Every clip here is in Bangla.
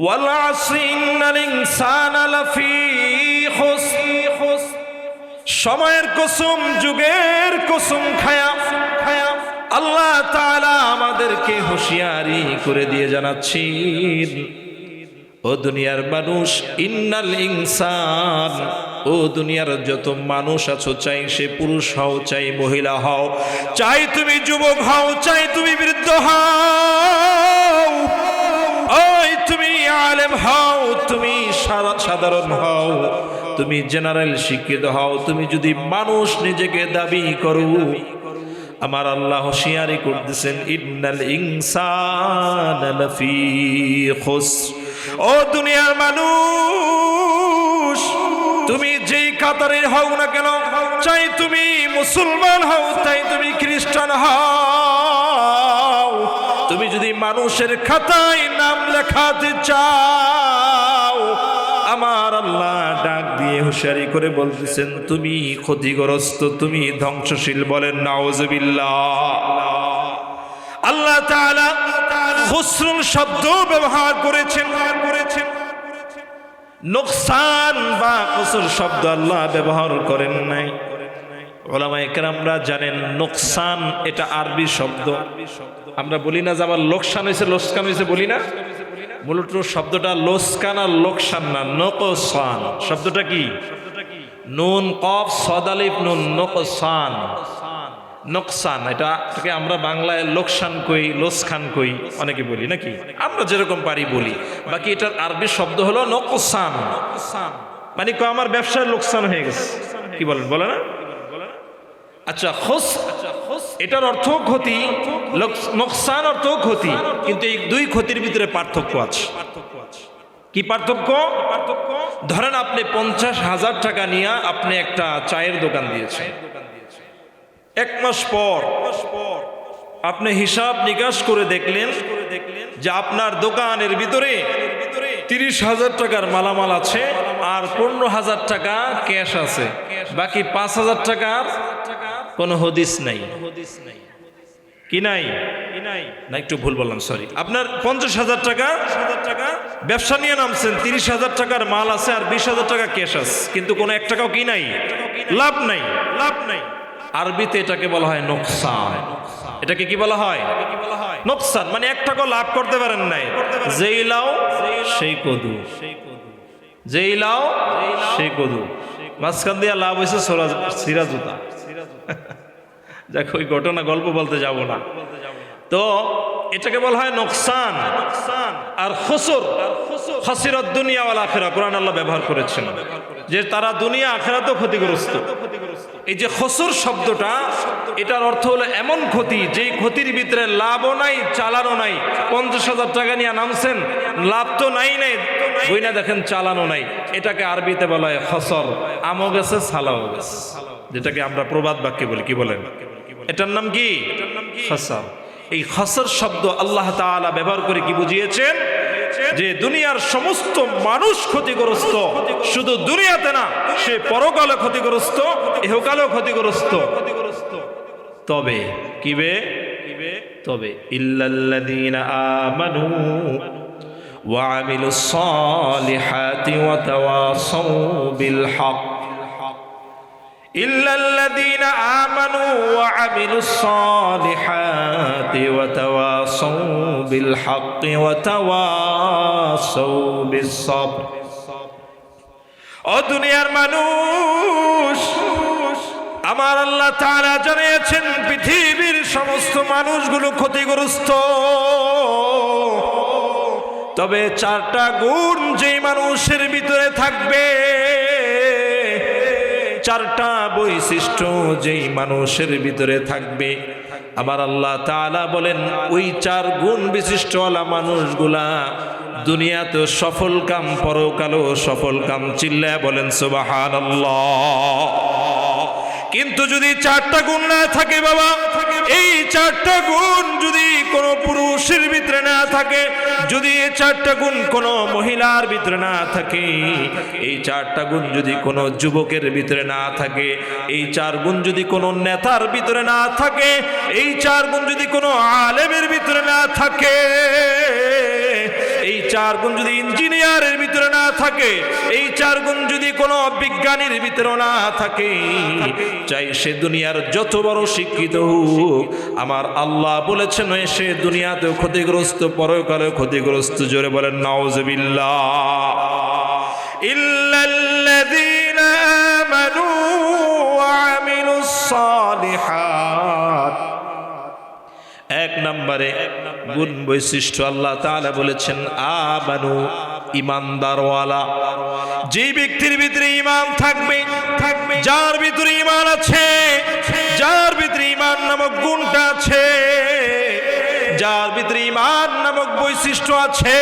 ওয়াল আসরি ইন্নাল ইনসানা লাফি খুসর, সময়ের কসম, যুগের কসম খায়া আল্লাহ তাআলা আমাদেরকে হুঁশিয়ারি করে দিয়ে জানাচ্ছেন, ও দুনিয়ার মানুষ, ইন্নাল ইনসান, ও দুনিয়ার যত মানুষ আছো, চাই সে পুরুষ হও, চাই মহিলা হও, চাই তুমি যুবক হও, চাই তুমি বৃদ্ধ হও, ওই তুমি আলেম হও, তুমি সাধারণ হও, তুমি জেনারেল শিক্ষিত হও, তুমি যদি মানুষ নিজেকে দাবি করো, আমার আল্লাহ হুঁশিয়ারি করতেছেন, ইন্নাল ইনসানা লাফি খুসর। ও দুনিয়ার মানুষ, তুমি যেই কাতারে হও না কেন, চাই তুমি মুসলমান হও, তাই তুমি খ্রিস্টান হও, তুমি যদি মানুষের খাতায় নাম লেখাতে চাও, আমার আল্লাহ ডাক দিয়ে হুঁশিয়ারি করে বলতেছেন, তুমি ক্ষতিগ্রস্ত, তুমি ধ্বংসশীল। বলেন নাউজুবিল্লাহ। আল্লাহ তাআলা খুসরুন শব্দ ব্যবহার করেছেন, নোকসান বা খুসর শব্দ আল্লাহ ব্যবহার করেন নাই। উলামায়ে কেরামরা জানেন নোকসান এটা আরবি শব্দ। আমরা বলি না যে আমার লোকসান হয়েছে, লোকসান হয়েছে বলি না, মূলত শব্দটা লোকসান আর লোকসান না, নোকসান। শব্দটা কি? নুন কফ সদ আলিফ নুন, নোকসান, নোকসান। এটাকে আমরা বাংলায় লোকসান কই, লোসখান কই, অনেকে বলি নাকি, আমরা যেরকম পারি বলি। বাকি এটার আরবি শব্দ হলো নোকসান, মানে আমার ব্যবসায় লোকসান হয়ে গেছে, কি বলেন, বলে না? আচ্ছা, এটার অর্থ ক্ষতি, নোকসান অর্থ ক্ষতি, কিন্তু এই দুই ক্ষতির ভিতরে পার্থক্য আছে। কি পার্থক্য? ধরেন আপনি 50,000 টাকা নিয়ে আপনি একটা চায়ের দোকান দিয়েছেন, 1 মাস পর আপনি হিসাব নিকাশ করে দেখলেন যে আপনার দোকানের ভিতরে 30,000 টাকার মালামাল আছে আর 15,000 টাকা ক্যাশ আছে, বাকি 5,000 টাকার কোনো হদিস নাই। কি নাই? না, একটু ভুল বললাম, সরি। আপনার 50,000 টাকা ব্যবসা নিয়ে নামছেন, 30,000 টাকার মাল আছে আর 20,000 টাকা ক্যাশ আছে, কিন্তু কোনো 1 টাকাও কি নাই, লাভ নাই। আরবিতে এটাকে বলা হয় নোকসান। এটাকে কি বলা হয়? নোকসান, মানে 1 টাকাও লাভ করতে পারেন নাই। যেই লাও সেই কদু, যেই লাও সেই কদু, মাঝখান দিয়ে লাভ হয়েছে সিরাজুতা। দেখো, ওই ঘটনা গল্প বলতে যাব না। তো এটাকে বলা হয় নোকসান। আর খুসর, খাসিরাত দুনিয়া ওয়াল আখিরা, কোরআন আল্লাহ ব্যবহার করেছেন যে তারা দুনিয়া আখিরাতেও ক্ষতিগ্রস্ত। এই যে খুসর শব্দটা, এটার অর্থ হলো এমন ক্ষতি যেই ক্ষতির ভিতরে লাভও নাই, চালানো নাই। 50,000 টাকা নিয়ে নামছেন, লাভ তো নাই, বই না দেখেন চালানো নাই। এটাকে আরবিতে বলা হয় খসর, আমও গেছে ছালাও গেছে, যেটাকে আমরা প্রবাদ বাক্যে বলি। কি বলেন? এটার নাম কি? খসর। এই খসর শব্দ আল্লাহ তাআলা ব্যবহার করে কি বুঝিয়েছেন? যে দুনিয়ার সমস্ত মানুষ ক্ষতিগ্রস্ত, শুধু দুনিয়াতে না, সে পরকালে ক্ষতিগ্রস্ত, ইহকালেও ক্ষতিগ্রস্ত। তবে কিবে? তবে ইল্লাল্লাযীনা আমানু ওয়া আমিলুস সালিহাতি ওয়া তাওয়াসাউ বিল হক, ইল্লাল্লাযীনা আমানু ওয়া আমিলুস সালিহাতি ওয়া তাওয়াসাউ বিল হাক্কি ওয়া তাওয়াসাউ বিস সাবর। ও দুনিয়ার মানুষ, আমার আল্লাহ তাআলা জানিয়েছেন পৃথিবীর সমস্ত মানুষগুলো ক্ষতিগ্রস্ত, তবে 4টা গুণ যেই মানুষের ভিতরে থাকবে, 4টা বৈশিষ্ট্য যেই মানুষের ভিতরে থাকবে, আমার আল্লাহ তাআলা বলেন ওই 4 গুণ বিশিষ্টওয়ালা মানুষগুলা দুনিয়াতে সফল কাম, পরকালেও সফল কাম। চিল্লায়া বলেন সুবহানাল্লাহ। কিন্তু যদি 4টা গুণ না থাকে বাবা, এই 4টা গুণ যদি কোনো পুরুষের ভিতরে না থাকে, যদি এই 4টা গুণ কোনো মহিলার ভিতরে না থাকে, এই 4টা গুণ যদি কোনো যুবকের ভিতরে না থাকে, এই 4 গুণ যদি কোনো নেতার ভিতরে না থাকে, এই 4 গুণ যদি কোনো আলেমের ভিতরে না থাকে, এই চার গুণ যদি ইঞ্জিনিয়ারের ভিতরে না থাকে, এই চার গুণ যদি কোনো বিজ্ঞানীর ভিতরে না থাকে, চাই সে দুনিয়ার যত বড় শিক্ষিত হোক, আমার আল্লাহ বলেছেন সে দুনিয়াতেও ক্ষতিগ্রস্ত, পরকালেও ক্ষতিগ্রস্ত। জোরে বলেন নাউযুবিল্লাহ। ইল্লাল্লাযীনা আমানু ওয়া আমিলুস সালিহাত। এক নম্বরে গুণ বৈশিষ্ট্য আল্লাহ তাআলা বলেছেন আমানু, ইমানদারওয়ালা। যে ব্যক্তির ভিতরে ঈমান থাকবে, যার ভিতরে ঈমান আছে, যার ভিতরে ঈমান নামক গুণটা আছে, যার ভিতরে ঈমান নামক বৈশিষ্ট্য আছে,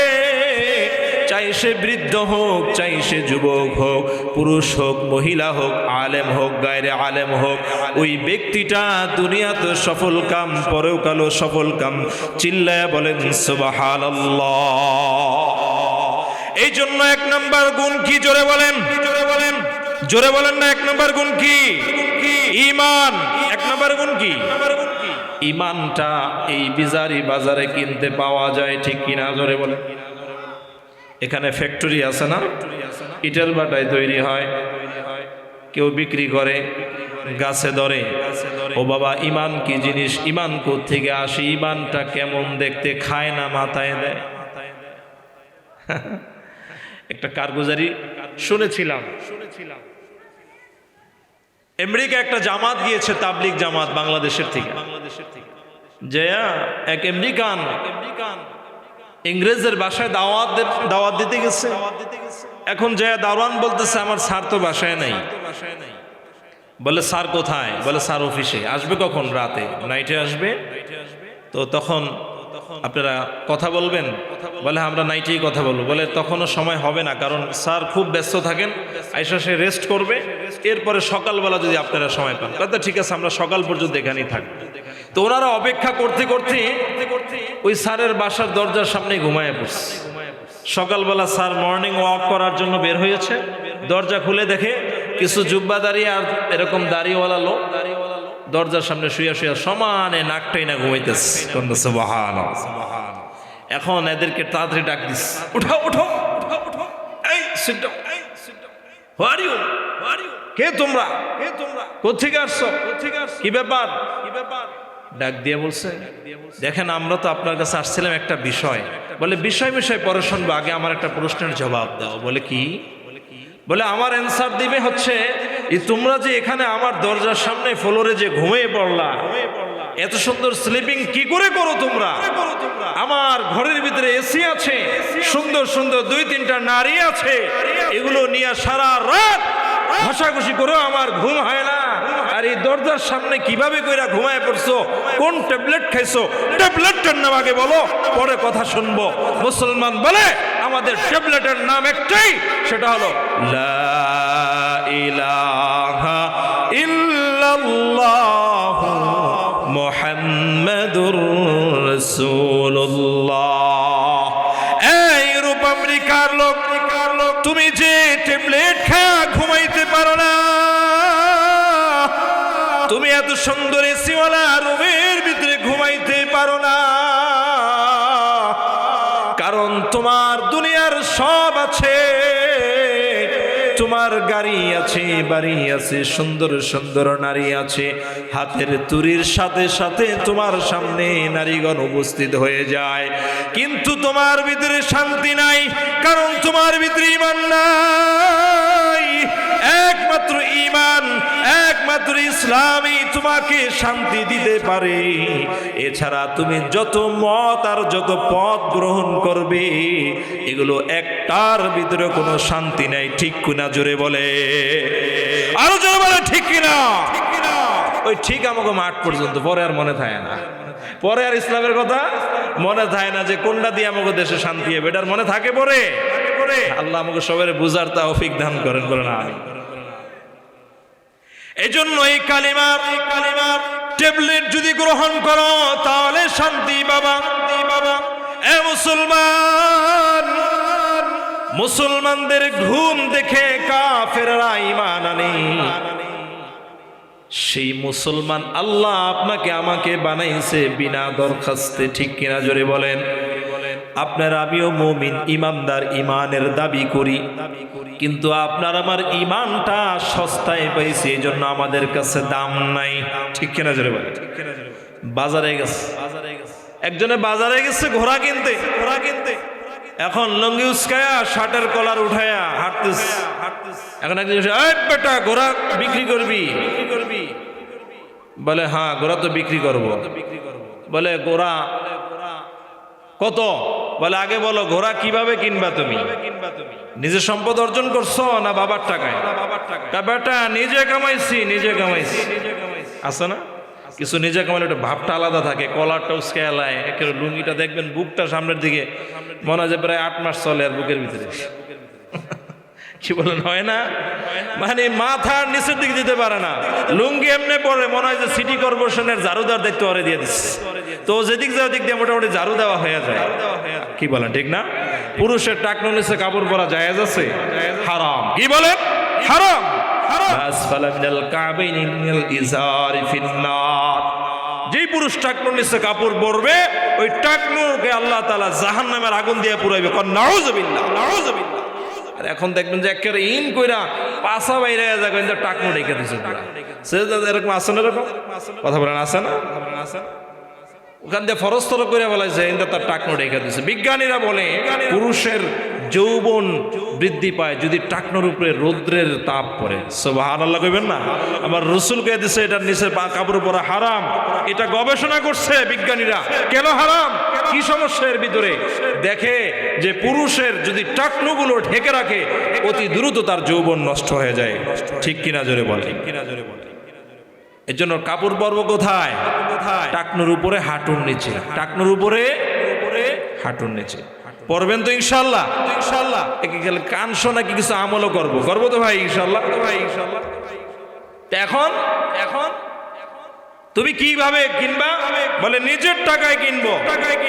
চাই সে বৃদ্ধ হোক, চাই সে যুবক হোক, পুরুষ হোক, মহিলা হোক, আলেম হোক, গায়রে আলেম হোক, ওই ব্যক্তিটা দুনিয়াতে সফল কাম, পরকালও সফল কাম। চিল্লায়া বলেন সুবহানাল্লাহ। এই জন্য এক নাম্বার গুণ কি? জোরে বলেন, জোরে বলেন না। এক নাম্বার গুণ কি? ঈমান। এক নাম্বার গুণ কি? ঈমানটা এই বিজারি বাজারে কিনতে পাওয়া যায়, ঠিক কিনা? জোরে বলেন। এখানে ফ্যাক্টরি আছে না, ইটের ভাটায় তৈরি হয়, কেউ বিক্রি করে, গাছে ধরে। ও বাবা, ঈমান কি জিনিস? ঈমান কোত্থেকে আসে? ঈমানটা কেমন দেখতে? খায় না, মাথায় দেয়। একটা কারগুজারি শুনেছিলাম, আমেরিকা একটা জামাত গিয়েছে, তাবলিগ জামাত, বাংলাদেশের থেকে। যে এক আমেরিকান ইংরেজের বাসায় দাওয়াত দিতে গেছে। এখন যে দারোয়ান বলতেছে আমার স্যার তো বাসায় নাই। বলে স্যার কোথায়? বলে স্যার অফিসে। আসবে কখন? রাতে, নাইটে আসবে। তো তখন আপনারা কথা বলবেন? বলে আমরা নাইটেই কথা বলবো। বলে তখনও সময় হবে না, কারণ স্যার খুব ব্যস্ত থাকেন, আইসা সে রেস্ট করবে, এরপরে সকালবেলা যদি আপনারা সময় পান। কথা ঠিক আছে, আমরা সকাল পর্যন্ত এখানেই থাকবো। তো ওনারা অপেক্ষা করতে করতে ওই স্যারের বাসার দরজার সামনে ঘুমায় পড়ছে। সকালবেলা স্যার মর্নিং ওয়াক করার জন্য বের হয়েছে, দরজা খুলে দেখে কিছু জুব্বাদারি আর এরকম দাড়িওয়ালা লোক দরজার সামনে শুয়ে শুয়ে সমানে নাকটাই না ঘুমাইতেছে। এখন এদেরকে তাড়াতাড়ি ডাক দিস, উঠো উঠো, এই সিট ডাউন, কে তোমরা? কোত্থেকে আসছো? কি ব্যাপার? ডাক দিয়ে বলছে, দেখেন আমরা তো আপনার কাছে আসছিলাম একটা বিষয়। বলে বিষয় পরে শুনবো, আগে আমার একটা প্রশ্নের জবাব দাও। বলে কি? বলে আমার অ্যান্সার দিবে হচ্ছে তোমরা যে এখানে আমার দরজার সামনে ফ্লোরে যে ঘুমিয়ে পড়লা, এত সুন্দর স্লিপিং কি করে করো তোমরা? আমার ঘরের ভিতরে এসি আছে, সুন্দর সুন্দর 2-3টা নারী আছে, এগুলো নিয়ে সারা রাত ঘষাঘষি করেও আমার ঘুম হয় না। আর এই দরজার সামনে কিভাবে কইরা ঘুমায় পড়ছো? কোন ট্যাবলেট খাইছো? ট্যাবলেটটার নাম আগে বলো, পরে কথা শুনবো। মুসলমান বলে আমাদের ট্যাবলেটের নাম একটাই, সেটা হলো লা ইলাহা ইল্লাল্লাহ মুহাম্মাদুর রাসূলুল্লাহ। এই রূপ আমেরিকার লোক, তুমি যে ট্যাবলেট খায়া ঘুমাইতে পারো না, তুমি এত সুন্দর এসিওয়ালা রুমের ভিতরে ঘুমাইতে পারো না, কারণ তোমার দুনিয়ার সব আছে, তোমার গাড়ি আছে, বাড়ি আছে, সুন্দর সুন্দর নারী আছে, হাতের তুরির সাথে সাথে তোমার সামনে নারীগণ উপস্থিত হয়ে যায়, কিন্তু তোমার ভিতরে শান্তি নাই, কারণ তোমার ভিতরে ঈমান নাই। একমাত্র ঈমান, একমাত্র ইসলামই তোমাকে শান্তি দিতে পারে। এছাড়া তুমি যত মত আর যত পথ গ্রহণ করবে, এগুলো একটার ভিতরে কোনো শান্তি নাই। ঠিক কিনা? জোরে বলে, আরো জোরে বলে ঠিক কিনা? ওই ঠিক আমাকে মাঠ পর্যন্ত, পরে আর মনে থাকে না, পরে আর ইসলামের কথা মনে থাকে না যে কোনটা দিয়ে আমাকে দেশে শান্তি হবে, এটার মনে থাকে পরে। আল্লাহ আমাকে সবাই বুঝার তৌফিক দান করেন, বলেন আমিন। এই জন্য এই কালিমার ট্যাবলেট যদি গ্রহণ করো তাহলে শান্তি বাবা। এ মুসলমান, মুসলমানদের ঘুম দেখে কাফেররা ঈমান আনে। সেই মুসলমান আল্লাহ আপনাকে আমাকে বানাইছে বিনা দরখাস্তে। ঠিক কিনা? জোরে বলেন। আপনার আমিও মুমিন ইমানদার ইমানের দাবি করি, কিন্তু আপনার আমার ইমানটা সস্তায় পাইছি, এই জন্য আমাদের কাছে দাম নাই। ঠিক কিনা জোরে বলে? বাজারে গেছে, একজনে বাজারে গেছে ঘোড়া কিনতে, এখন লঙ্গি উস্কায়া শার্টের কলার উঠায়া হাঁটতেছে। এখন একজন বেটা ঘোড়া বিক্রি করবি? বলে হ্যাঁ ঘোড়া তো বিক্রি করবো। বলে ঘোড়া কত? বলে আগে বলো ঘোড়া কিভাবে কিনবা তুমি? নিজে সম্পদ অর্জন করছো না বাবার টাকায়? বেটা নিজে কামাইছি, নিজে কামাইছি। আছে না কিছু নিজে কামাইলে একটা ভাবটা আলাদা থাকে, কলারটা উস্কে এলায়, একেবারে লুঙ্গিটা দেখবেন বুকটা সামনের দিকে, মনে হয় যে প্রায় 8 মাস চলে আর বুকের ভিতরে। কি বলেন, হয় না? মানে মাথার নিচের দিকে দিতে পারে না, লুঙ্গি এমনি পরে মনে হয় যে সিটি কর্পোরেশনের ঝাড়ুদার দেখতে পারে দিয়ে দিচ্ছে। তো যেদিক যাওয়া দিক দিয়ে মোটামুটি ঝাড়ু দেওয়া হয়ে যায়। কি বলেন, ঠিক না? পুরুষের টাকনো নিচে কাপড় পরা জায়েজ আছে? হারাম। কি বলেন? হারাম। যেই পুরুষ টাকনোর নিচে কাপড় পরবে ওই টাকনোকে আল্লাহ তাআলা জাহান্নামের আগুন দিয়ে পুরাইবে। নাউযুবিল্লাহ, নাউযুবিল্লাহ। আর এখন দেখবেন যে একেবারে ইন কইরা পাছা বাইরে যায়, কিন্তু টাকনো রেখে দিচ্ছে। এরকম আছে না? এরকম কথা বলেন, আছে না? ওখান দিয়ে ফরস্তর করে বলাইছে, কিন্তু তার টাকনো রেখে দিচ্ছে। বিজ্ঞানীরা বলে পুরুষের যৌবন বৃদ্ধি পায় যদি টাকনোর উপরে রৌদ্রের তাপ পড়ে। সুবহানাল্লাহ কইবেন না? আমার রাসূল কয়ে দিছে এটার নিচে কাপড় পরা হারাম। এটা গবেষণা করছে বিজ্ঞানীরা। কেন হারাম, কি সমস্যা এর ভিতরে? দেখে যে পুরুষের যদি টাকনোগুলো ঢেকে রাখে অতি দ্রুত তার যৌবন নষ্ট হয়ে যায়। ঠিক কিনা জোরে বল? ঠিক কিনা জোরে বল? এর জন্য কাপড় পরব কোথায়? টাকনোর উপরে, হাঁটুর নিচে। টাকনোর উপরে, হাঁটুর নিচে পরবেন তো ইনশাআল্লাহ। ইনশাআল্লাহ কান শোনা কি কিছু আমলও করবো তো ভাই ইনশাআল্লাহ। এখন এখন তুমি কিভাবে কিনবা? বলে নিজের টাকায় কিনবো।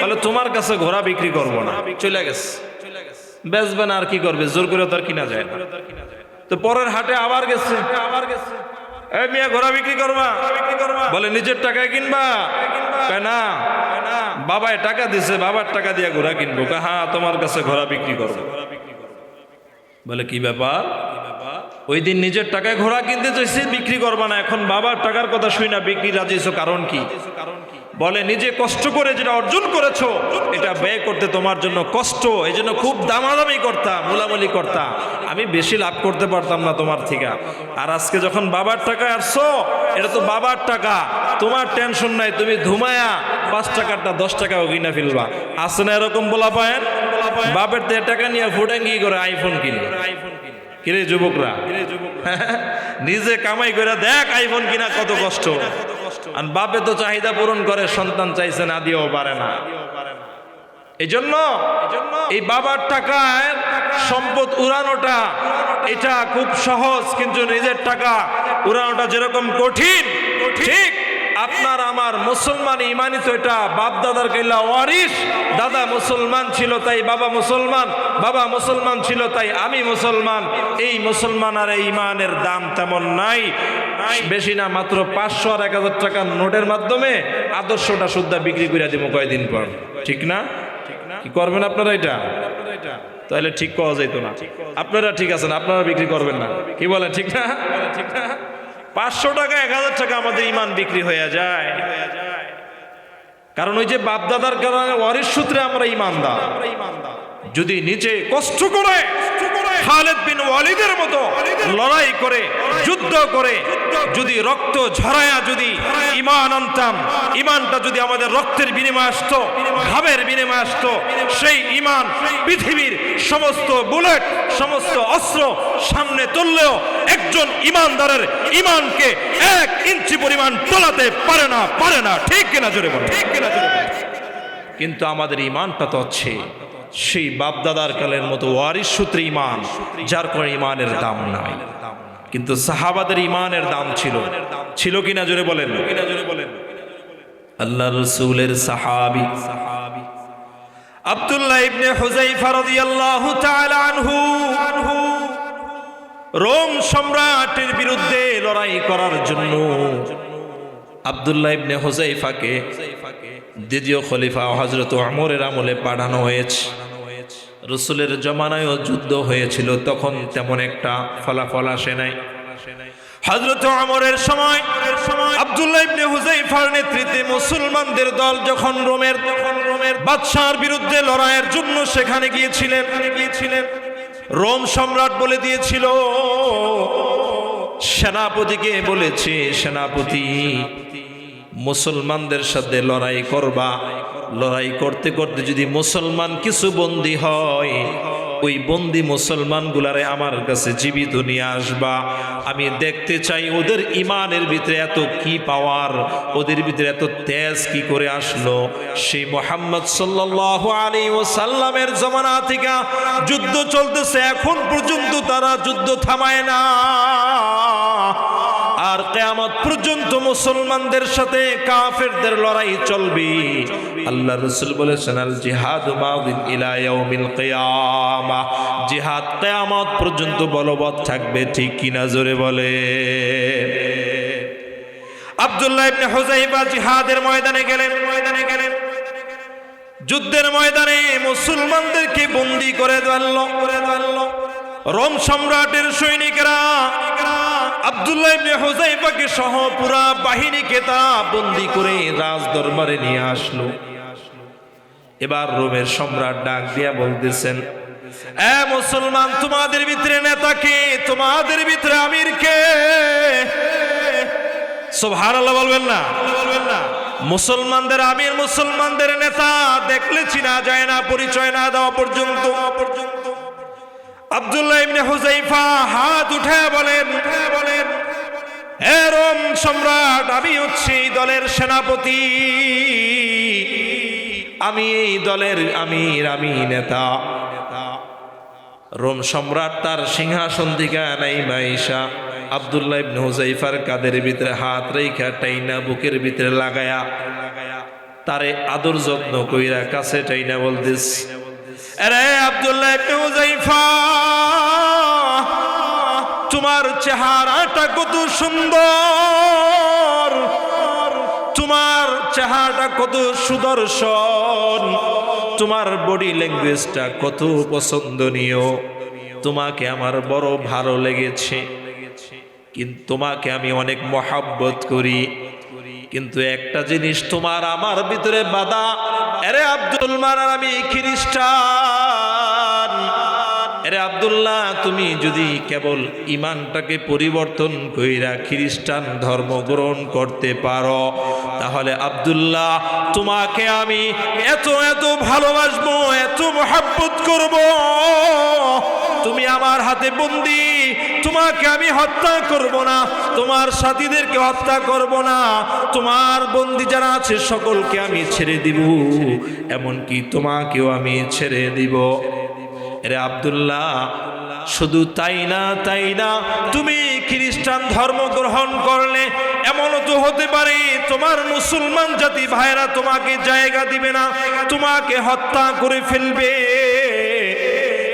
বলে তোমার কাছে ঘোড়া বিক্রি করবো না, চলে গেছে। বেচবে না আর কি করবে, জোর করে তো আর কিনা যায় না। তো পরের হাটে আবার গেছে, এই মিয়া ঘোড়া বিক্রি করবা? বলে নিজের টাকায় কিনবা? না, বাবায় টাকা দিছে, বাবার টাকা দিয়ে ঘোড়া কিনবো। হ্যাঁ তোমার কাছে ঘোড়া বিক্রি করবো। বলে কি ব্যাপার? ওই দিন নিজের টাকায় ঘোড়া কিনতে চাইছি, বিক্রি করবা না, এখন বাবার টাকার কথা শুই না বিক্রি রাজি হইছো, কারণ কি? বলে নিজে কষ্ট করে যেটা অর্জন করেছো এটা ব্যয় করতে তোমার জন্য কষ্ট, এই জন্য খুব দামাদামি করতাম, মুলামুলি করতাম, আমি বেশি লাভ করতে পারতাম না তোমার থেকে। আর আজকে যখন বাবার টাকায় আসছো, এটা তো বাবার টাকা, তোমার টেনশন নাই, তুমি ধুমায়া 5 টাকারটা 10 টাকাও কিনা ফেলবা। আসে না এরকম বলা পায়েন? বাপের থেকে টাকা নিয়ে ফুটাঙ্গি করে আইফোন কিনে। কিরে যুবকরা, নিজে কামাই করে দেখ আইফোন কিনা কত কষ্ট। আর বাপে তো চাহিদা পূরণ করে, সন্তান চাইছে না, দিয়েও পারে না। এই জন্য এই বাবার টাকায় সম্পদ উড়ানোটা এটা খুব সহজ, কিন্তু নিজের টাকা উড়ানোটা যেরকম কঠিন, ঠিক আপনার আমার মুসলমান ইমানি তো এটা বাপ দাদার কেল্লা ওয়ারিস। দাদা মুসলমান ছিল তাই বাবা মুসলমান, বাবা মুসলমান ছিল তাই আমি মুসলমান। এই মুসলমান আর এই ইমানের দাম তেমন নাই, বেশি না, মাত্র 500 আর 1000 টাকার নোটের মাধ্যমে আদর্শটা শুদ্ধা বিক্রি করে দিব কয়েকদিন পর। ঠিক না? কি করবেন আপনারা এটা? তাহলে ঠিক পাওয়া যাইতো না। আপনারা ঠিক আছেন, আপনারা বিক্রি করবেন না, কি বলেন? ঠিক না? 500 টাকা 1000 টাকা আমাদের ইমান বিক্রি হয়ে যায়। কারণ ওই যে বাপদাদার কারণে ওয়ারিস সূত্রে আমরা ইমানদার। যদি নিচে কষ্ট করে খালিদ বিন ওয়ালিদের মতো লড়াই করে, যুদ্ধ করে, যদি রক্ত ঝরায়া যদি ঈমান আনতাম, ঈমানটা যদি আমাদের রক্তের বিনিময়ে আসতো, ঘামের বিনিময়ে আসতো, সেই ঈমান পৃথিবীর সমস্ত বুলেট, সমস্ত অস্ত্র সামনে তুললেও একজন ঈমানদারের ঈমানকে 1 ইঞ্চি পরিমাণ তোলাতে পারে না। ঠিক কিনা জোরে বলেন? ঠিক কিনা জোরে বলেন? কিন্তু আমাদের ঈমানটা তো আছে সেই বাপদাদার কালের মতো ওয়ারিস সূত্রে ঈমান, যার কোনো ঈমানের দাম নাই। কিন্তু সাহাবাদের ঈমানের দাম ছিল কিনা জোরে বলেন? আল্লাহর রাসূলের সাহাবী আব্দুল্লাহ ইবনে হুযায়ফা রাদিয়াল্লাহু তাআলা আনহু রোম সম্রাটের বিরুদ্ধে লড়াই করার জন্য আব্দুল্লাহ ইবনে হুযায়ফাকে দ্বিতীয় খলিফা হযরত ওমরের আমলে পাঠানো হয়েছে। রাসূলের জমানায়ও যুদ্ধ হয়েছিল, তখন তেমন একটা ফলাফল আসে নাই। হযরত ওমরের সময় আব্দুল্লাহ ইবনে হুযাইফার নেতৃত্বে মুসলমানদের দল যখন রোমের বাদশার বিরুদ্ধে লড়াইয়ের জন্য সেখানে গিয়েছিলেন, রোম সম্রাট বলে দিয়েছিল, সেনাপতিকে বলেছে, সেনাপতি মুসলমানদের সাথে লড়াই করবা, লড়াই করতে করতে যদি মুসলমান কিছু বন্দী হয়, ওই বন্দী মুসলমানগুলারে আমার কাছে জীবিত নিয়ে আসবা। আমি দেখতে চাই ওদের ইমানের ভিতরে এত কি পাওয়ার, ওদের ভিতরে এত তেজ কি করে আসলো। সেই মুহাম্মদ সাল্লাল্লাহু আলাইহি ওয়াসাল্লামের জামানা থেকে যুদ্ধ চলতেছে, এখন পর্যন্ত তারা যুদ্ধ থামায় না, আর কিয়ামত পর্যন্ত মুসলমানদের সাথে কাফেরদের লড়াই চলবে। আল্লাহ রাসূল বলেছেন, আল জিহাদু মাদিন ইলা ইয়াউমিল কিয়ামা, জিহাদ কিয়ামত পর্যন্ত বলবৎ থাকবে, ঠিক কিনা জোরে বলে। আব্দুল্লাহ ইবনে হুযাইফা জিহাদের ময়দানে গেলেন, যুদ্ধের ময়দানে মুসলমানদেরকে বন্দী করে ফেললো। রোম সম্রাটের সৈনিকরা আব্দুল্লাহ ইবনে হুযাইফাকে সহ পুরা বাহিনীকে তা বন্দী করে রাজ দরবারে নিয়ে আসলো। এবার রোমের সম্রাট ডাক দিয়া বলতেছেন, এ মুসলমান, তোমাদের ভিতরে নেতা কে? তোমাদের ভিতরে আমির কে? সুবহানাল্লাহ বলবেন না? মুসলমানদের আমির, মুসলমানদের নেতা দেখলে চিনা যায় না, পরিচয় না দেওয়া পর্যন্ত। আব্দুল্লাহ ইবনে হুযাইফা হাত উঠে বলেন, হে রোম সম্রাট, আমি হচ্ছি এই দলের সেনাপতি, আমি এই দলের আমির, আমি নেতা। রোম সম্রাট তার সিংহাসন থেকে নাইমা আইসা আব্দুল্লাহ ইবনে হুযাইফার কাঁধের ভিতরে হাত রেখা টাইনা বুকের ভিতরে লাগায়া তারে আদর যত্ন কইরা কাছে টাইনা বলতেস, আরে আব্দুল্লাহ ইবনে হুযাইফা, তোমার চেহারাটা কত সুন্দর, তোমার চেহারাটা কত সুদর্শন, তোমার বডি ল্যাঙ্গুয়েজটা কত পছন্দনীয়, তোমাকে আমার বড় ভালো লেগেছে, কিন্তু তোমাকে আমি অনেক মহাব্বত করি, কিন্তু একটা জিনিস তোমার আমার ভিতরে বাধা। আরে আব্দুল মানার, আমি খ্রিস্টান। আরে আব্দুল্লাহ, তুমি যদি কেবল ইমানটাকে পরিবর্তন কইরা খ্রিস্টান ধর্ম গ্রহণ করতে পারো, তাহলে আব্দুল্লাহ তোমাকে আমি এত এত ভালোবাসবো, এত মহাব্বত করব, তুমি আমার হাতে বন্দী, তোমাকে আমি হত্যা করব না, তোমার সাথীদেরকে হত্যা করব না, তোমার বন্দী যারা আছে সকলকে আমি ছেড়ে দিব, এমনকি তোমাকেও আমি ছেড়ে দিব। আরে আব্দুল্লাহ, শুধু তাই না, তুমি খ্রিস্টান ধর্ম গ্রহণ করলে এমনও তো হতে পারে তোমার মুসলমান জাতি ভাইরা তোমাকে জায়গা দিবে না, তোমাকে হত্যা করে ফেলবে।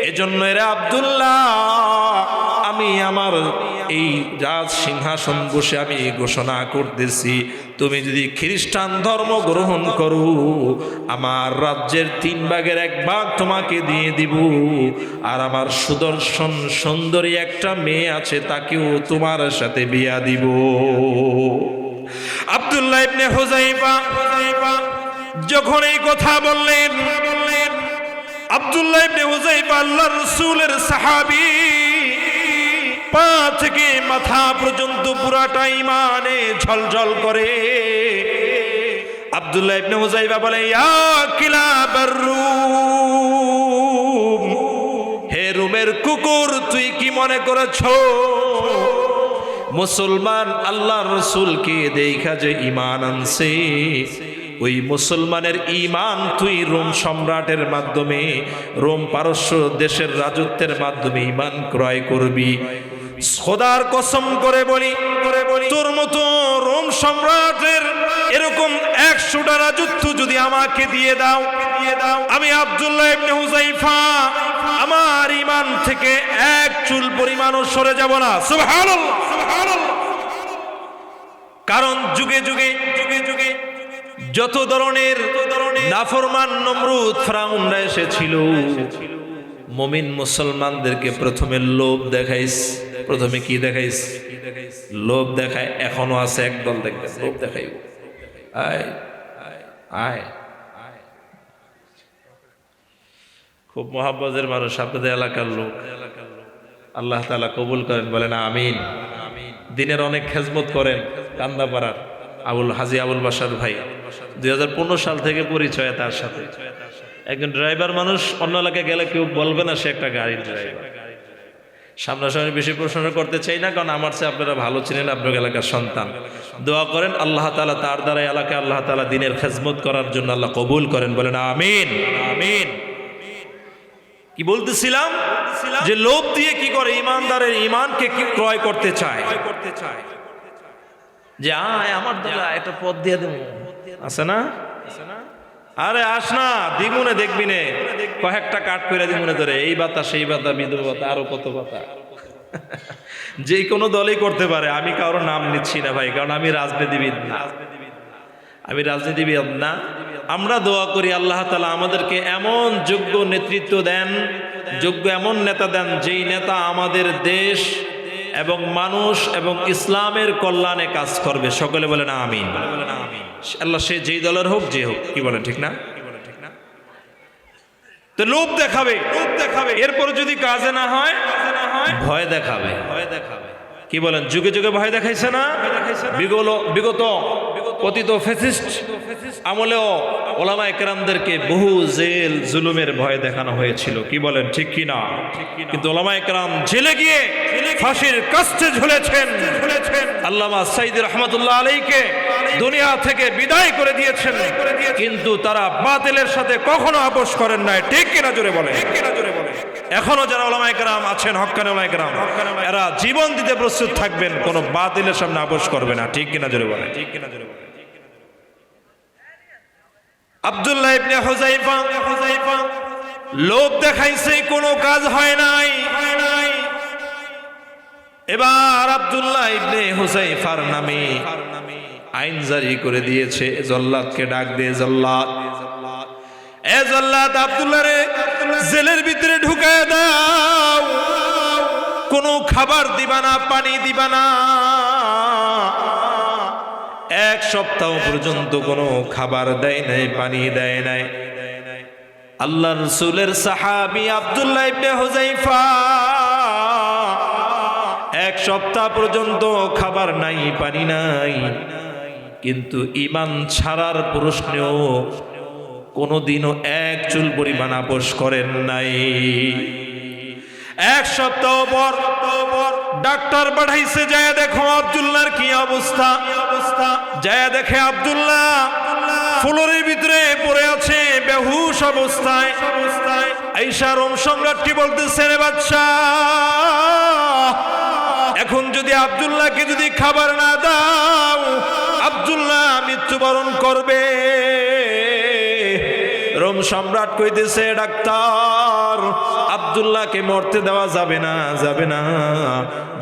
এজন্য রে আব্দুল্লাহ, আমি আমার এই রাজ সিংহাসন বসে আমি ঘোষণা করতেছি, তুমি যদি খ্রিস্টান ধর্ম গ্রহণ করো, আমার রাজ্যের 3 ভাগের 1 ভাগ তোমাকে দিয়ে দিব, আর আমার সুদর্শন সুন্দরী একটা মেয়ে আছে, তাকেও তোমার সাথে বিয়া দিব। আব্দুল্লাহ ইবনে হুযাইফা যখন এই কথা বললেন, আব্দুল্লাহ ইবনে হুযাইফা আল্লাহর রাসূলের সাহাবী, পা থেকে মাথা পর্যন্ত পুরাটা ঈমানে ঝলঝল করে। আব্দুল্লাহ ইবনে হুযাইফা বলে, ইয়া কিলাবার রূম, হে রোমের কুকুর, তুই কি মনে করেছো মুসলমান আল্লাহর রাসূলকে দেখা যে ঈমান আনছে, ওই মুসলমানের ঈমান তুই রোম সম্রাটের মাধ্যমে, রোম পারস্য দেশের রাজত্বের মাধ্যমে ঈমান ক্রয় করবি? খোদার কসম করে বলি, তোর মতো রোম সম্রাটের এরকম 100টা রাজত্ব যদি আমাকে দিয়ে দাও, আমি আব্দুল্লাহ ইবনে হুযাইফা আমার ঈমান থেকে 1 চুল পরিমাণও সরে যাব না। সুবহানাল্লাহ। কারণ যুগে যুগে যত ধরনের নাফরমান নমরুদ ফিরাউনরা এসেছিল, মুমিন মুসলমানদেরকে প্রথমে লোভ দেখাইস। প্রথমে কি দেখাইস? লোভ দেখায়। এখনো আছে একদল, দেখবেন লোভ দেখাইব, আয় আয়। খুব মহাব্বতের মানুষ, আপনাদের এলাকার লোক। আল্লাহ তাআলা কবুল করেন, বলেন আমিন। দিনের অনেক খেজমত করেন। কান্দাপাড়ার হাজী আবুল বাশার ভাই, 2015 সাল থেকে পরিচয় তার সাথে। একজন ড্রাইভার মানুষ, অন্য এলাকায় গেলে কেউ বলবে না সে একটা গাড়ির ড্রাইভার। সামনাসামনি বেশি প্রশ্ন করতে চাই না, কারণ আমার চেয়ে আপনারা ভালো চিনেন, আপনার এলাকার সন্তান। দোয়া করেন আল্লাহ তাআলা তার দ্বারা এলাকায় আল্লাহ তাআলা দিনের খেজমত করার জন্য আল্লাহ কবুল করেন, বলেন আমিন আমিন। কি বলতেছিলাম? যে লোভ দিয়ে কি করে ইমানদারের ইমানকে কি ক্রয় করতে চায়। যে আয় আমার দ্বারা একটা পথ দিয়ে দেবো, আছে না? আরে আস না, দ্বিগুণে দেখবি নে, কয়েকটা কাট করে দ্বিগুণে ধরে, এই বাতা সেই বাতা বিধু বাতা আরো কত বাতা। যে কোনো দলই করতে পারে, আমি কারোর নাম নিচ্ছি না ভাই, কারণ আমি রাজনীতিবিদ না, আমি রাজনীতিবিদ না। আমরা দোয়া করি আল্লাহ তাআলা আমাদেরকে এমন যোগ্য নেতৃত্ব দেন, যোগ্য এমন নেতা দেন, যেই নেতা আমাদের দেশ এবং মানুষ এবং ইসলামের কল্যাণে কাজ করবে। সকলে বলেন আমিন। আল্লাহ সে যেই দলের হোক, যে হোক, কি বলেন ঠিক না? তো লোভ দেখাবে, এরপর যদি কাজে না হয় ভয় দেখাবে। কি বলেন? যুগে যুগে ভয় দেখাইছে না? বিগত পতিত ফ্যাসিস্ট আমলেও ওলামায়ে কেরামদেরকে বহু জেল জুলুমের ভয় দেখানো হয়েছিল। কি বলেন ঠিক কি না? কিন্তু ওলামায়ে কেরাম জেলে গিয়ে ফাঁসির কাস্টে ঝুলেছেন। আল্লামা সাইদি রহমাতুল্লাহ আলাইহিকে দুনিয়া থেকে বিদায় করে দিয়েছেন, কিন্তু তারা বাতিলের সাথে কখনো আপোষ করেন নাই। ঠিক কিনা জোরে বলে? এখনো যারা ওলামায়ে কেরাম আছেন, হক্কানি ওলামায়ে কেরাম, এরা জীবন দিতে প্রস্তুত থাকবেন, কোনো বাতিলের সামনে আপোষ করবে না। ঠিক কিনা জোরে বলে? আব্দুল্লাহ ইবনে হুযায়ফা লোভ দেখাইছে, কোনো কাজ হয় নাই। এবার আব্দুল্লাহ ইবনে হুযায়ফার নামে আইন জারি করে দিয়েছে, জল্লাদকে ডাক দিয়ে, জল্লাদ, এ জল্লাদ, আব্দুল্লাহ রে জেলের ভিতরে ঢুকায় দাও, কোনো খাবার দিবা না, পানি দিবা না। 1 সপ্তাহ পর্যন্ত কোনো খাবার দেয় নাই, পানি দেয় নাই। আল্লাহ রাসূলের সাহাবী আব্দুল্লাহ ইবনে হুযায়ফা 1 সপ্তাহ পর্যন্ত খাবার নাই, পানি নাই, কিন্তু ঈমান ছাড়ার প্রশ্নেও কোনোদিনও 1 চুল পরিমাণ আপোষ করেন নাই। 1 সপ্তাহ পর ডাক্তার পাঠাইছে, যায় দেখো আব্দুল্লাহর কি অবস্থা। যায় দেখে আব্দুল্লাহ ফ্লোরের ভিতরে পড়ে আছে বেহুশ অবস্থায়। আয়েশা রোম সম্রাটকে বলতেছে, রে বাদশা, এখন যদি আব্দুল্লাহকে যদি খাবার না দাও, আব্দুল্লাহ মৃত্যুবরণ করবে। রোম সম্রাট কইতেছে, ডাক্তার, আব্দুল্লাহকে মরতে দেওয়া যাবে না, যাবে না।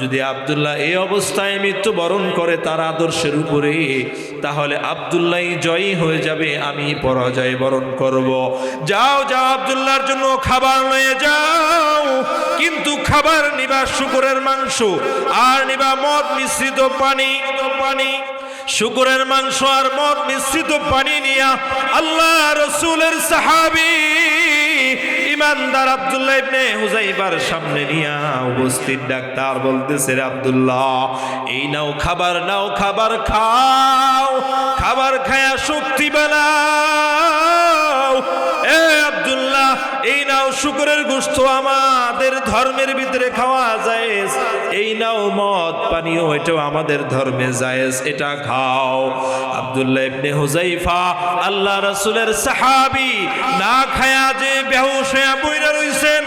যদি আব্দুল্লাহ এই অবস্থায় মৃত্যুবরণ করে তার আদর্শের উপরে, তাহলে আব্দুল্লাহ জয়ী হয়ে যাবে, আমি পরাজয় বরণ করব। যাও যাও, আব্দুল্লাহর জন্য খাবার নিয়ে যাও, কিন্তু খাবার নিবা শুকরের মাংস, আর নিবা মদ মিশ্রিত পানি। শুকরের মাংস আর মদ মিশ্রিত পানি নিয়া আল্লাহ রাসূলের সাহাবী ইমানদার আব্দুল্লাহ ইবনে হুযায়ফার সামনে নিয়া উপস্থিত। ডাক্তার বলতেছে, রে আব্দুল্লাহ, এই নাও খাবার, নাও খাবার খাও, খাবার খায়া শক্তি বানাও। এ আব্দুল্লাহ, এই নাও শুকরের গোশত, আমাদের ধর্মের ভিতরে খাওয়া জায়েজ। এই নাও মদ পানীয়, এটাও আমাদের ধর্মে জায়েজ, এটা খাও। আব্দুল্লাহ ইবনে হুযায়ফা আল্লাহ রাসূলের সাহাবী না খায়া যে বেহুশ হয়ে পড়ে রইছেন,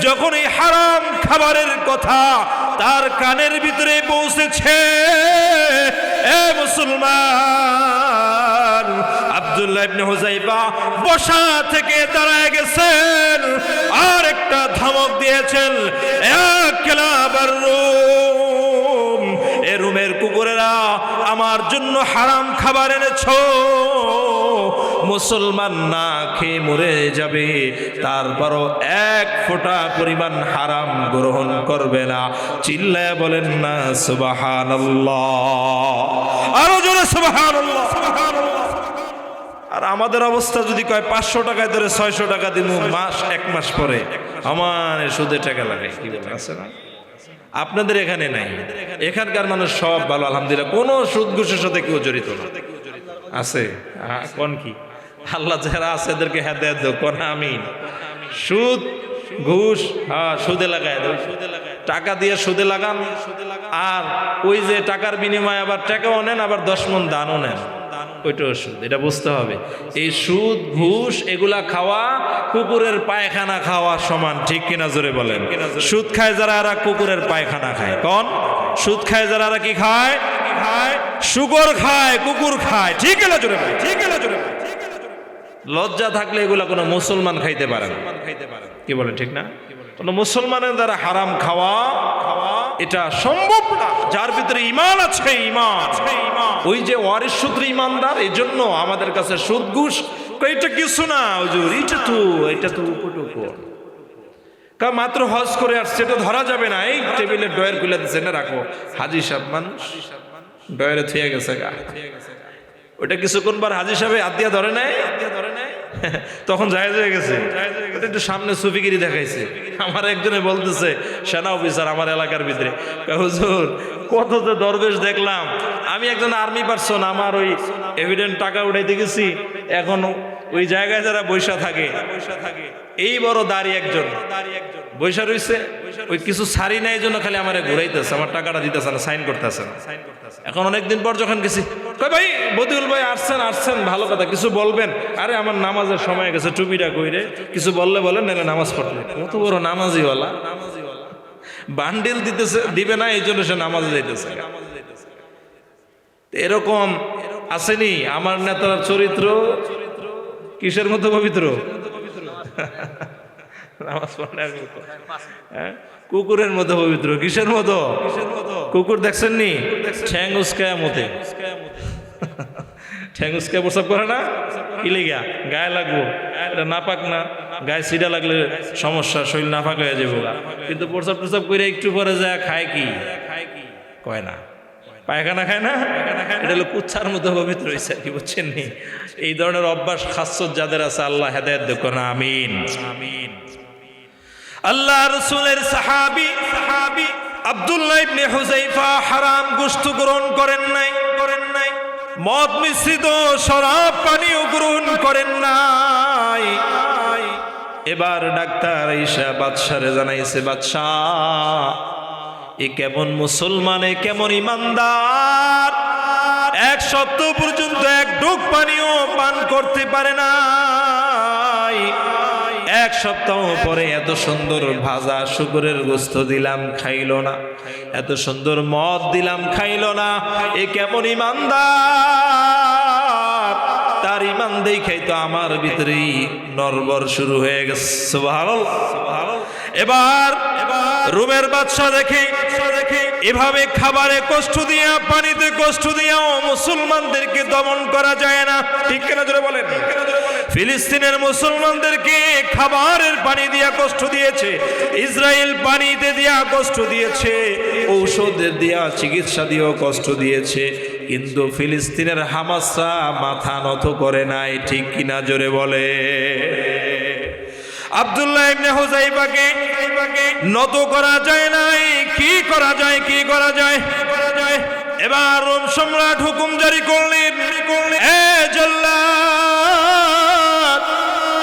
যখন এই হারাম খাবারের কথা তার কানের ভিতরে পৌঁছেছে, এ মুসলমান, আব্দুল্লাহ ইবনে হুযায়ফা বসা থেকে দাঁড়ায় গেছেন, আর একটা ধমক দিয়েছেন, একলাবার রুম, এ রুমের কুকুরেরা আমার জন্য হারাম খাবার এনেছো। মুসলমান না খেয়ে মরে যাবে, তারপরও এক ফোঁটা পরিমাণ হারাম গ্রহণ করবে না। চিল্লায়া বলেন না সুবহানাল্লাহ, আরো জোরে সুবহানাল্লাহ। আর আমাদের অবস্থা যদি কয় 500 টাকায় ধরে 600 টাকা দিব মাস, 1 মাস পরে আমার সুদে টাকা লাগে, কি বলে আছে না? আপনাদের এখানে নাই, এখানকার মানুষ সব ভালো আলহামদুলিল্লাহ, কোনো সুদ ঘুষের সাথে কেউ জড়িত না। আছে কোন কি আল্লাহ যারা আছে এদেরকে হেদায়েত দাও, কোন আমিন। সুদ ঘুষ সুদে লাগায় দাও, টাকা দিয়ে সুদে লাগান, আর ওই যে টাকার বিনিময়ে আবার টাকাও নেন, আবার 10 মণ দানও নেন, ওইটাও সুদ। এটা বুঝতে হবে। এই সুদ ঘুষ এগুলা খাওয়া কুকুরের পায়খানা খাওয়া সমান, ঠিক কিনা জোরে বলেন? সুদ খায় যারা এরা কুকুরের পায়খানা খায়। কোন সুদ খায় যারা এরা কি খায়? শুকর খায়, কুকুর খায়। ঠিক এলা জোরে ভাই, ঠিক এলা জোরে। লজ্জা থাকলে এগুলা কোনো মুসলমান খাইতে পারে না, কি বলেন ঠিক না? কোন মুসলমানের দ্বারা হারাম খাওয়া এটা সম্ভব না, যার ভিতরে ঈমান আছে। ঈমান ওই যে ওয়ারিস সূত্র ঈমানদার, এই জন্য আমাদের কাছে সুদ ঘুষ এটা কিছু না হুজুর, এটা তো উপটুকু মাত্র হজ করে আসছে, এটা ধরা যাবে না। এই টেবিলের ডয়ের খুলে দিচ্ছে না, রাখো। হাজি সাহেব মানুষ ডয়েরে থুয়ে গেছে গা, ওটা কিছুক্ষণ পর হাজি সাহেব হাত দিয়া ধরে নাই, তখন জায়েজ হয়ে গেছে। একটু সামনে সুফিগিরি দেখাইছে। আমার একজনে বলতেছে, সেনা অফিসার আমার এলাকার ভিতরে, হুজুর কত যে দরবেশ দেখলাম। আমি একজন আর্মি পারসন, আমার ওই এভিডেন্ট টাকা উঠাইতে গেছি, এখন ওই জায়গায় যারা বৈশা থাকে, এই বড় দাড়ি একজন বৈশা রইছে, ওই কিছু সারি নাই জন্য খালি আমার ঘুরাইতেছে, আমার টাকাটা দিতেছে না, সাইন করতেছে না। এখন অনেকদিন পর যখন গেছি, কই ভাই বদিউল ভাই আসছেন, ভালো কথা, কিছু বলবেন? আরে আমার নামাজের সময় গেছে, টুপিটা কইরে কিছু বললে বলেন, নাহলে নামাজ পড়লে। কত বড় নামাজিওয়ালা, বান্ডিল দিবে না, এই জন্য সে নামাজে যাইতেছে। এরকম আসেনি আমার নেতার চরিত্র কিসের মতো পবিত্র? নামাজ পড়ার মতো, কুকুরের মতো পবিত্র। কিসের মতো? কুকুর দেখছেন নি? ঠ্যাং উস্কায় মতে, ঠ্যাং উস্কায় প্রসাব করে না, কি লিগা? গায়ে লাগবো, এটা নাপাক না, গায়ে সিডা লাগলে সমস্যা, শরীর নাপাক হয়ে যাবো। কিন্তু প্রসাব টসাব করে একটু পরে যায় খায় কি? কয় না, পায়খানা খায় না, এটা হলো কুচ্ছার মতো পবিত্র হয়েছে, কি বুঝছেন নি? এই ধরনের অভ্যাস খাসত যাদের আছে, আল্লাহ হেদায়েত দেখো না, আমিন। আল্লাহ রাসূলের সাহাবী আব্দুল্লাহ ইবনে হুযায়ফা হারাম গোশত গ্রহণ করেন নাই, মদ মিশ্রিত শরাব পানীয় গ্রহণ করেন নাই। এবার ডাক্তার ঈশা বাদশারে জানাইছে, বাদশাহ এ কেমন মুসলমান, এ কেমন ইমানদার, 1 সপ্তাহ পর্যন্ত এক ঢোক পানিও পান করতে পারে না। 1 সপ্তাহ পরে এত সুন্দর ভাজা শুকরের গোশত দিলাম, খাইল না। এত সুন্দর মদ দিলাম, খাইল না। এ কেমন ইমানদার, তার ইমান দেখাই তো আমার ভিতরেই নরবর শুরু হয়ে গেছে। সুবহানাল্লাহ। এবার রোমের বাদশা দেখে এভাবে খাবারে কষ্ট দিয়া, পানিতে কষ্ট দিয়াও মুসলমানদেরকে দমন করা যায় না, ঠিক কিনা জোরে বলেন? ফিলিস্তিনের মুসলমানদেরকে খাবারের পানি দিয়া কষ্ট দিয়েছে, ইসরায়েল পানিতে দিয়া কষ্ট দিয়েছে, ঔষধ দিয়া চিকিৎসা দিয়েও কষ্ট দিয়েছে, কিন্তু ফিলিস্তিনের হামাসরা মাথা নত করে নাই, ঠিক কিনা জোরে বলে? আব্দুল্লাহ ইবনে হুযায়ফাকে নত করা যায় নাই। কি করা যায়? এবার রোম সম্রাট হুকুম জারি করলেন, এ জল্লাদ,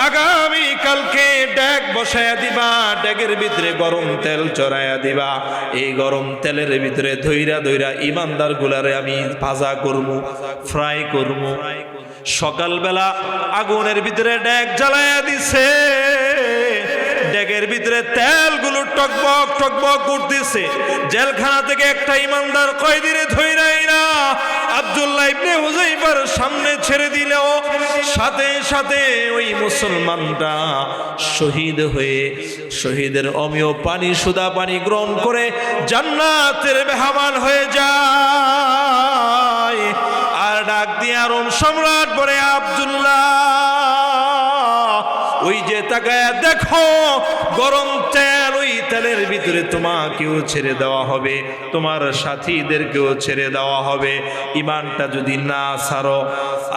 আগামী কালকে ডেক বসায়া দিবা, ডেকের ভিতরে গরম তেল চড়াইয়া দিবা। এই গরম তেলের ভিতরে ধইরা ইমানদার গুলারে আমি ভাজা করবো, ফ্রাই করবো। সকালবেলা আগুনের ভিতরে ডেক জ্বালাইয়া দিছে, ডেকের ভিতরে তেলগুলো টকবক করতেছে। জেলখানা থেকে একটা ইমানদার কয়েদিরে ধইরাই না আব্দুল্লাহ ইবনে হুযায়ফার সামনে ছেড়ে দিল। সাথে সাথে ওই মুসলমানরা শহীদ হয়ে, শহীদের অমীয় পানি, সুদা পানি গ্রহণ করে জান্নাতের মেহমান হয়ে যায়। আর ডাক দিয়া রোম সম্রাট বলে আব্দুল্লাহ ওই যে তাকায় দেখো গরম তেল, ওই তেলের ভিতরে তোমাকেও ছেড়ে দেওয়া হবে, তোমার সাথীদেরকেও ছেড়ে দেওয়া হবে। ইমানটা যদি না ছাড়ো।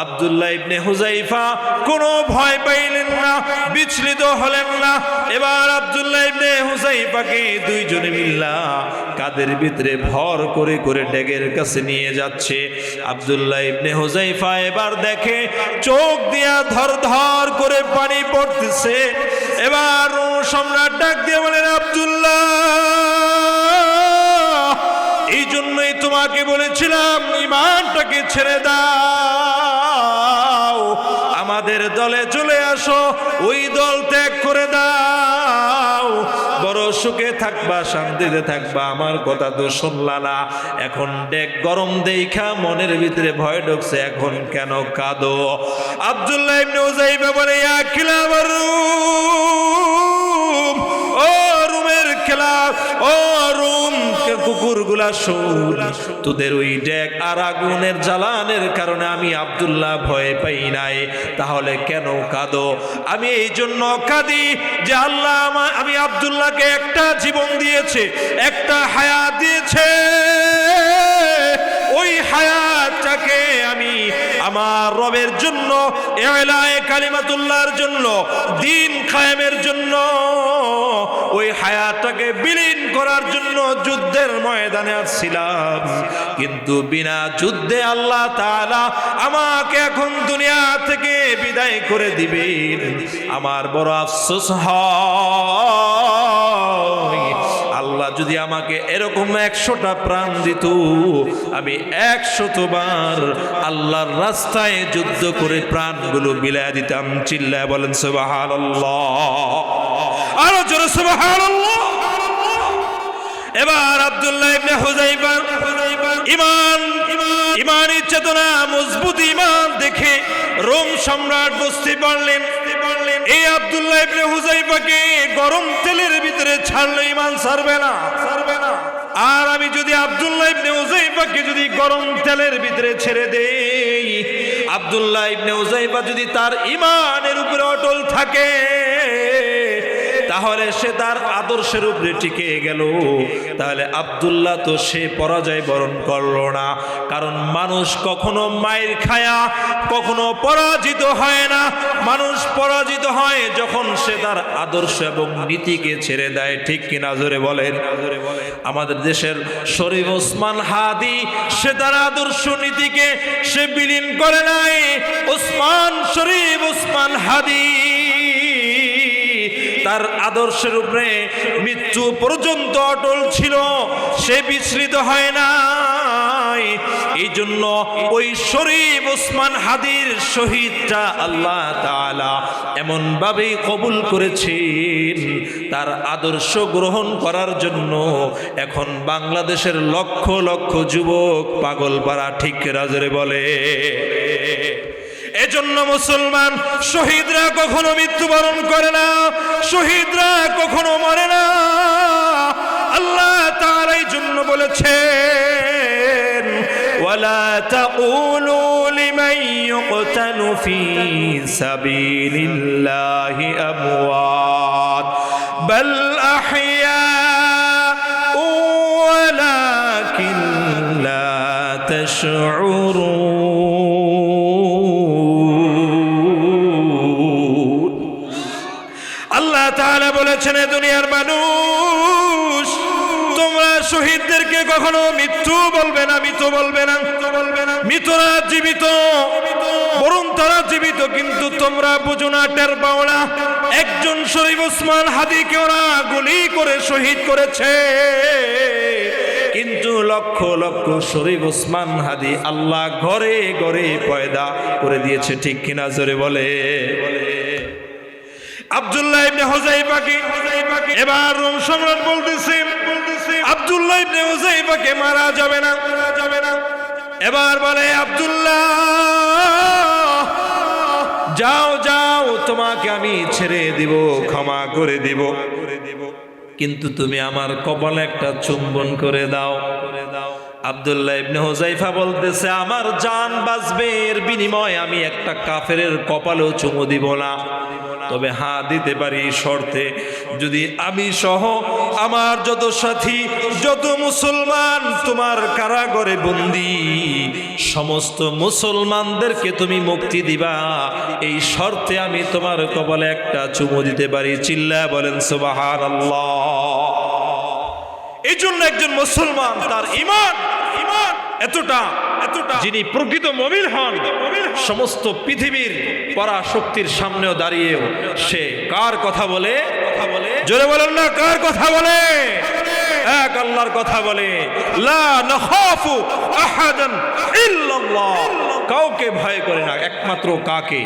আব্দুল্লাহ ইবনে হুযাইফা কোনো ভয় পাইলেন না, বিচলিত হলেন না। এবার আব্দুল্লাহ ইবনে হুযাইফাকে দুইজনে মিল্লা কাদের ভিতরে ভর করে করে ডেগের কাছে নিয়ে যাচ্ছে। আব্দুল্লাহ ইবনে হুযাইফা এবার দেখে চোখ দিয়া ধর ধর করে পানি পড়তেছে। এবার সম্রাট ডাক দিয়ে বলেন, আব্দুল্লাহ এই জন্যই তোমাকে বলেছিলাম ইমানটাকে ছেড়ে দাও, আমাদের দলে চলে আসো, ওই দল ত্যাগ করে দাও, বড় সুখে থাকবা, শান্তিতে থাকবা। আমার কথা তো শুনলা না, এখন ডেক গরম দেইখা মনের ভিতরে ভয় ঢুকছে, এখন কেন কাঁদো? আব্দুল্লাহ ইবনে হুযাইফা বলে, ইয়া কিলাবার রুম, ও রুমের খেলা, ও রুম কুকুরগুলা শোন, তোদের ওই ডেক আর আগুনের জ্বালানের কারণে আমি আব্দুল্লাহ ভয় পাই নাই, তাহলে কেন কাঁদো? আমি এই জন্য কাঁদি যে আল্লাহ আমি আব্দুল্লাহকে একটা জীবন দিয়েছে, একটা হায়াত দিয়েছে, ওই হায়াতটাকে আমি আমার রবের জন্য, ইলায়ে কালিমাতুল্লাহর জন্য, দ্বীন কায়েমের জন্য, ওই হায়াতটাকে বিলীন করার জন্য যুদ্ধের ময়দানে আসছিলাম। কিন্তু বিনা যুদ্ধে আল্লাহ তাআলা আমাকে এখন দুনিয়া থেকে বিদায় করে দিবেন, আমার বড় আফসোস হয়। আল্লাহ যদি আমাকে এরকম 100টা প্রাণ দিত, আমি 100 বার আল্লাহর রাস্তায় যুদ্ধ করে প্রাণগুলো বিলায় দিতাম। চিল্লায় বলেন সুবহানাল্লাহ, আরো জোরে সুবহানাল্লাহ। এবার আব্দুল্লাহ ইবনে হুযাইফা ইমানি চেতনা, মজবুত ইমান দেখে রোম সম্রাট বুঝতে পারলেন এই আব্দুল্লাহ ইবনে হুযাইফাকে গরম তেলের ভিতরে ছাড়লে ইমান ছাড়বে না। আর আমি যদি আব্দুল্লাহ ইবনে হুযাইফাকে যদি গরম তেলের ভিতরে ছেড়ে দেই, আব্দুল্লাহ ইবনে হুযাইফা যদি তার ইমানের উপরে অটল থাকে, তাহলে সে তার আদর্শের উপরে টিকে গেল। তাহলে আব্দুল্লাহ তো সে পরাজয় বরণ করলো না, কারণ মানুষ কখনো মায়ের খায়া কখনো পরাজিত হয় না। মানুষ পরাজিত হয় যখন সে তার আদর্শ এবং নীতিকে ছেড়ে দেয়। ঠিক কিনা জোরে বলেন? আমাদের দেশের শরীফ ওসমান হাদি, সে তার আদর্শ নীতিকে সে বিলীন করে নাই। শরীফ ওসমান হাদি তার আদর্শের উপরে মৃত্যু পর্যন্ত অটল ছিল, সে বিচলিত হয় নাই। এই জন্য ওই শরীফ ওসমান হাদির শহীদটা আল্লাহ তাআলা এমন ভাবেই কবুল করেছেন, তার আদর্শ গ্রহণ করার জন্য এখন বাংলাদেশের লক্ষ লক্ষ যুবক পাগল পারা। ঠিক রাজরে বলে। এজন্য মুসলমান শহীদরা কখনো মৃত্যুবরণ করে না, শহীদরা কখনো মরে না। আল্লাহ তাআলা এই জন্য বলেছেন, ওয়ালা তাকুলু লিমান ইউকতালু ফি সাবিলিল্লাহি আমওয়াত বাল আহইয়া ওয়ালাকিন লা তাশউরুন। আল্লাহ তাআলা বলেছেন, দুনিয়ার মানুষ তোমরা শহীদদেরকে কখনো মৃত্যু বলবে না, মৃত বলবে না। মৃতরা জীবিত, বরং তারা জীবিত, কিন্তু তোমরা বুঝো না, টের পাও না। একজন শরীফ ওসমান হাদিকে ওরা গুলি করে শহীদ করেছে, কিন্তু লক্ষ লক্ষ শরীফ ওসমান হাদি আল্লাহ ঘরে ঘরে পয়দা করে দিয়েছে। ঠিক কিনা জোরে বলে? আব্দুল্লাহ ইবনে হুযাইফাকে এবার রোম সম্রাট বলতেছে, আব্দুল্লাহ ইবনে হুযাইফাকে মারা যাবে না। এবার বলে, আব্দুল্লাহ যাও যাও, তোমাকে আমি ছেড়ে দিব, ক্ষমা করে দিব, কিন্তু তুমি আমার কপালে একটা চুম্বন করে দাও। আব্দুল্লাহ ইবনে হুযায়ফা বলতেছে, আমার জান বাঁচবে, এর বিনিময়ে আমি একটা কাফেরের কপালেও চুমু দিব না। তবে হ্যাঁ দিতে পারি এই শর্তে, যদি আমি সহ আমার যত সাথী, যত মুসলমান তোমার কারাগারে বন্দী, সমস্ত মুসলমানদেরকে তুমি মুক্তি দিবা, এই শর্তে আমি তোমার কপালে একটা চুমু দিতে পারি। চিল্লায়া বলেন সুবহানাল্লাহ। এই জন্য একজন মুসলমান তার ঈমান এতটা যিনি প্রকৃত মুমিন হন, সমস্ত পৃথিবীর পরাশক্তির সামনেও দাঁড়িয়েও সে কার কথা বলে? জোরে বলেন না, কার কথা বলে? এক আল্লাহর কথা বলে। লা নাখাফু আহাদান ইল্লাল্লাহ, কাউকে ভয় করে না, একমাত্র কাকে?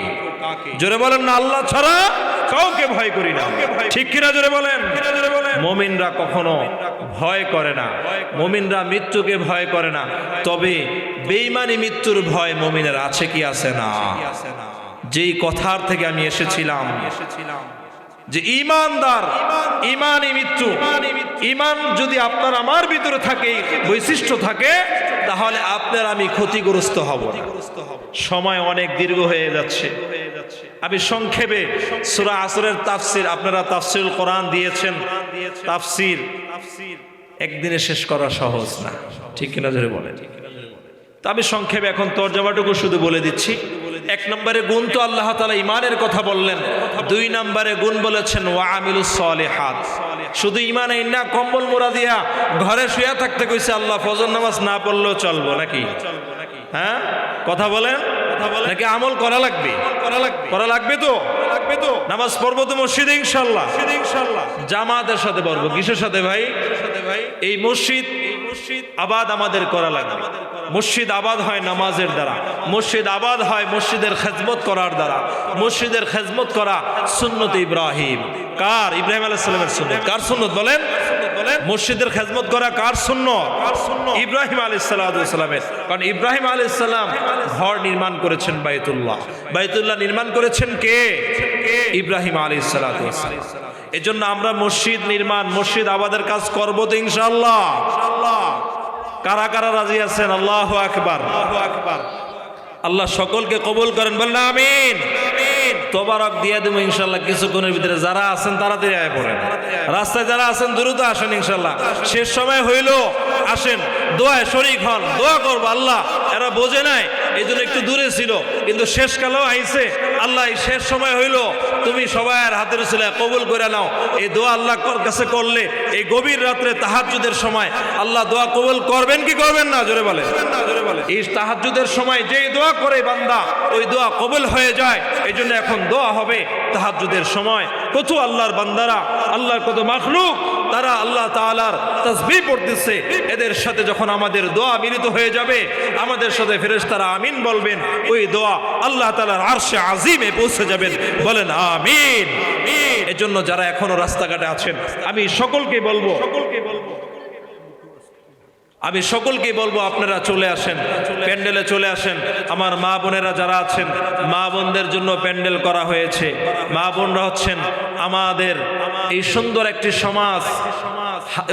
জোরে বলেন না, আল্লাহ ছাড়া কাউকে ভয় করি না। ঠিক কিনা জোরে বলেন? মুমিনরা কখনো ভয় করে না, মুমিনরা মৃত্যুকে ভয় করে না। তবে বেঈমানি মৃত্যুর ভয় মুমিনের আছে কি আছে না? যেই কথার থেকে আমি এসেছিলাম যে ঈমানদার, ঈমানি মৃত্যু, ঈমান যদি আপনার আমার ভিতরে থাকে, বৈশিষ্ট্য থাকে, তাহলে আপনার আমি ক্ষতিগ্রস্ত হব না। সময় অনেক দীর্ঘ হয়ে যাচ্ছে, আমি সংক্ষেপে সূরা আসরের তাফসীর, আপনারা তাফসীরুল কোরআন দিয়েছেন, তাফসীর একদিনে শেষ করা সহজ না, ঠিক কিনা জোরে বলেন? তা আমি সংক্ষেপে এখন তরজমাটুকু শুধু বলে দিচ্ছি। এক নম্বরে গুণ তো আল্লাহ তাআলা ঈমানের কথা বললেন, দুই নম্বরে গুণ বলেছেন ওয়া আমিলুস সলিহাত। শুধু ঈমানই না, কম্বল মোড়া দিয়া ঘরে শুয়ে থাকতে কইছে আল্লাহ, ফজর নামাজ না পড়লেও চলবো নাকি? হ্যাঁ, কথা বলেন নাকি আমল করা লাগবে? করা লাগবে তো। নামাজ পড়বো তো মসজিদে ইনশাআল্লাহ, জামাতের সাথে পড়বো। কিসের সাথে ভাই? এই মসজিদ আবাদ আমাদের করা লাগবে। মসজিদ আবাদ হয় নামাজের দ্বারা, মসজিদ আবাদ হয় মসজিদের খেদমত করার দ্বারা। মসজিদের খেদমত করা সুন্নত ইব্রাহিম। কার? ইব্রাহিম আলাইহিস সালামের সুন্নত। কার সুন্নত বলেন? মসজিদের খেদমত করা কার সুন্নত? ইব্রাহিম আলাইহিস সালামের। কারণ ইব্রাহিম আলাইহিস সালাম ঘর নির্মাণ করেছেন বাইতুল্লাহ। বাইতুল্লাহ নির্মাণ করেছেন কে? ইব্রাহিম আলাইহিস সালাম। এজন্য আমরা মসজিদ নির্মাণ, মসজিদ আবাদের কাজ করবো তো ইনশাআল্লাহ। কারা কারা রাজি আছেন? আল্লাহু আকবার। আল্লাহ সকলকে কবুল করেন, বলেন আমিন। তোবারক দিয়ে দেবো ইনশাল্লাহ কিছুক্ষণের ভিতরে। যারা আছেন তাড়াতাড়ি আয় পড়েন, রাস্তায় যারা আছেন দ্রুত আসেন ইনশাল্লাহ। শেষ সময় হইল, আসেন দোয়ায় শরীক হন, দোয়া করবো। আল্লাহ এরা বোঝে নাই, এই জন্য একটু দূরে ছিল, কিন্তু শেষ কালেও আইছে। আল্লাহ এই শেষ সময় হইল, তুমি সবার হাতের ছিল কবুল করে নাও। এই দোয়া আল্লাহ কাছে করলে এই গভীর রাত্রে তাহাজ্জুদের সময় আল্লাহ দোয়া কবুল করবেন কি করবেন না? জোরে বলে। এই তাহাজ্জুদের সময় যেই দোয়া করে বান্দা, ওই দোয়া কবুল হয়ে যায়। এই জন্য এখন দোয়া হবে তাহাজ্জুদের সময়। কত আল্লাহর বান্দারা, আল্লাহর কত মাখলুক, তারা আল্লাহ তাআলার তাসবিহ পড়তেছে। এদের সাথে যখন আমাদের দোয়া মিলিত হয়ে যাবে, আমাদের সাথে ফেরেশতারা আমিন বলবেন, ওই দোয়া আল্লাহ তাআলার আরশে আজিমে পৌঁছে যাবেন। বলেন আমিন। এজন্য যারা এখনো রাস্তাঘাটে আছেন, আমি সকলকে বলবো আপনারা চলে আসেন, প্যান্ডেলে চলে আসেন। আমার মা বোনেরা যারা আছেন, মা বোনদের জন্য প্যান্ডেল করা হয়েছে। মা বোনরা হচ্ছেন আমাদের এই সুন্দর একটি সমাজ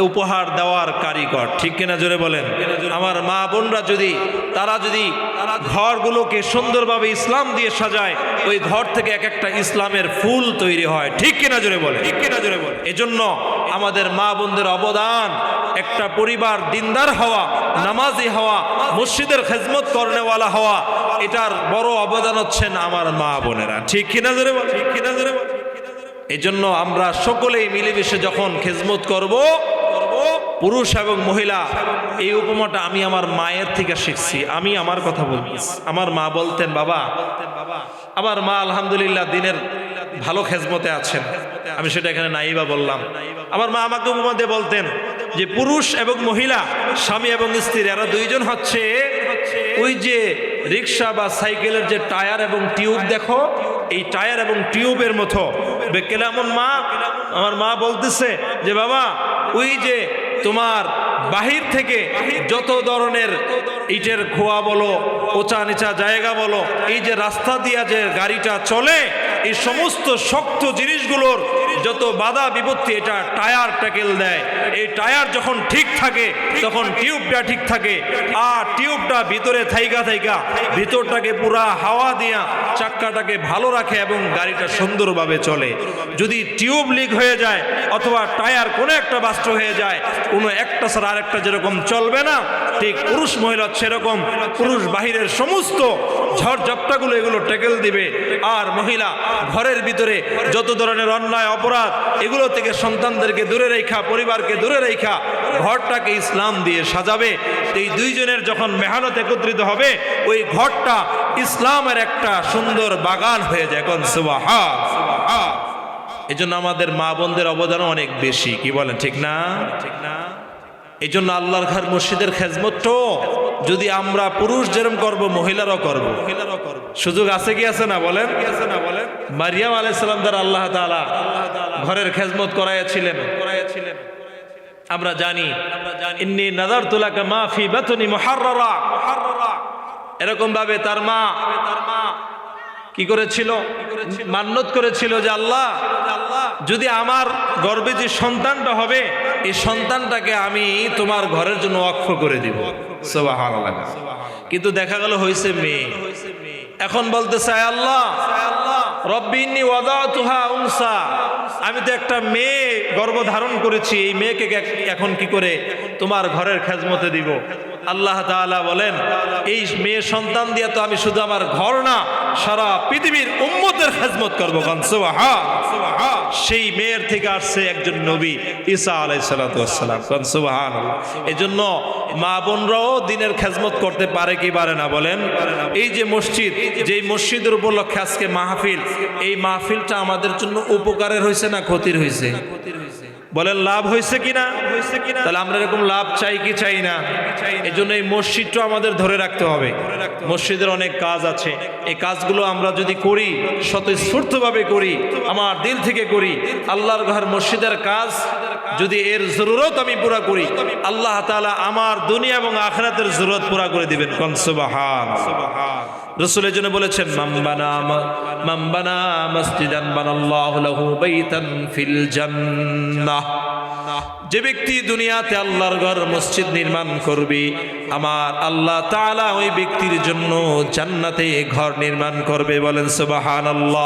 উপহার দেওয়ার কারিগর, ঠিক কিনা জোরে বলেন? আমার মা বোনরা তারা যদি ঘরগুলোকে সুন্দরভাবে ইসলাম দিয়ে সাজায়, ওই ঘর থেকে এক একটা ইসলামের ফুল তৈরি হয়, ঠিক কিনা জোরে বলে? এজন্য আমাদের মা বোনদের অবদান, একটা পরিবার দিনদার হওয়া, নামাজি হওয়া, মসজিদের খেদমত করনেওয়ালা হওয়া, এটার বড় অবদান হচ্ছেন আমার মা বোনেরা, ঠিক কিনা জোরে বলে? এজন্য আমরা সকলেই মিলেমিশে যখন খেদমত করব, পুরুষ এবং মহিলা, এই উপমাটা আমি আমার মায়ের থেকে শিখছি। আমি আমার কথা বলছি, আমার মা বলতেন, বাবা, আমার মা আলহামদুলিল্লাহ দিনের ভালো খেদমতে আছেন, আমি সেটা এখানে নাইবা বললাম। আমার মা আমাকে উপমা দিয়ে বলতেন যে পুরুষ এবং মহিলা, স্বামী এবং স্ত্রী, এরা দুইজন হচ্ছে ওই যে রিক্সা বা সাইকেলের যে টায়ার এবং টিউব দেখো, এই টায়ার এবং টিউবের মতো। কেমন মা? আমার মা বলতেছে যে বাবা, ওই যে তোমার বাহির থেকে যত ধরনের ইটের খোয়া বলো, ওচা নিচা জায়গা বলো, এই যে রাস্তা দিয়া যে গাড়িটা চলে, এই সমস্ত শক্ত জিনিসগুলোর যত বাধা বিপত্তি এটা টায়ার ট্যাকেল দেয়। এই টায়ার যখন ঠিক থাকে তখন টিউবটা ঠিক থাকে, আর টিউবটা ভিতরে থাইকা ভিতরটাকে পুরা হাওয়া দিয়া চাক্কাটাকে ভালো রাখে এবং গাড়িটা সুন্দরভাবে চলে। যদি টিউব লিক হয়ে যায় অথবা টায়ার কোনো একটা বাস্ট হয়ে যায়, কোনো একটা ছাড়া আরেকটা যেরকম চলবে না, ঠিক পুরুষ মহিলা সেরকম পুরুষ বাহিরের সমস্ত ঝড় ঝাপটাগুলো এগুলো ট্যাকেল দিবে। আর মহিলা ঘরের ভিতরে যত ধরনের অন্যায় অপরাধ এগুলো থেকে সন্তানদেরকে দূরে রেখা, পরিবারকে দূরে রেখা ঘরটাকে ইসলাম দিয়ে সাজাবে। এই দুইজনের যখন মেহনত একত্রিত হবে ওই ঘরটা ইসলামের একটা সুন্দর বাগান হয়ে যায়। কোন সুবহান। এই জন্য আমাদের মা বোনদের অবদানও অনেক বেশি, কি বলেন ঠিক না? ঠিক না? এই জন্য আল্লাহর ঘর মসজিদের খেজমতটাও যদি আমরা পুরুষ যেরকম করব মহিলারাও করব। সুযোগ আছে কি আছে না বলেন? মারিয়াম আলাইহিস সালাম দ্বারা আল্লাহ তাআলা ঘরের খেজমত করাইয়াছিলেন। আমরা জানি ইন্নী নাযারতু লাকা মা ফি বাতনি মুহাররারা, এরকম ভাবে তার মা কি করেছিল? মান্নত করেছিল যে আল্লাহ, যদি আমার গর্ভে যে সন্তানটা হবে এই সন্তানটাকে আমি তোমার ঘরের জন্য ওয়াকফ করে দিব। সুবহানাল্লাহ। কিন্তু দেখা গেল হয়েছে মেয়ে। এখন বলতেছে আল্লাহ রব্বি ইন্নী ওয়াদাতুহা উনসা, আমি তো একটা মেয়ে গর্ভধারণ করেছি, এই মেয়েকে এখন কি করে তোমার ঘরের খেজমতে দিব? আল্লাহ তাআলা বলেন এই মেয়ে সন্তান দিয়ে তো আমি শুধু আমার ঘর না সারা পৃথিবীর উম্মতের খেজমত করবো। সুবহান। সেই মেয়ের থেকে আসছে একজন নবী ঈসা আলাইহিস সালাতু ওয়াস সালাম। সুবহানাল্লাহ। এজন্য মা বোনরাও দিনের খেজমত করতে পারে কি পারে না বলেন? এই যে মসজিদ, যেই মসজিদের উপলক্ষে আজকে মাহফিল, এই মাহফিলটা আমাদের জন্য উপকারের হয়েছে না ক্ষতির হয়েছে? বলেন লাভ হয়েছে কিনা? তাহলে আমরা এরকম লাভ চাই কি চাই না? এই জন্য এই মসজিদটা আমাদের ধরে রাখতে হবে। মসজিদের অনেক কাজ আছে, এই কাজগুলো আমরা যদি করি, স্বতঃস্ফূর্তভাবে করি, আমার দিল থেকে করি, আল্লাহর ঘর মসজিদের কাজ যদি এর জরুরত আমি পুরা করি, আল্লাহ তাআলা আমার দুনিয়া এবং আখিরাতের জরুরত পুরা করে দিবেন। কোন সুবহান। রাসূলের জন্য বলেছেন মান বানা মসজিদান বানাল্লাহু লাহু বাইতান ফিল জান্নাহ, যে ব্যক্তি দুনিয়াতে আল্লাহর ঘর মসজিদ নির্মাণ করবে আমার আল্লাহ তাআলা ওই ব্যক্তির জন্য জান্নাতে ঘর নির্মাণ করবে। বলেন সুবহানাল্লাহ।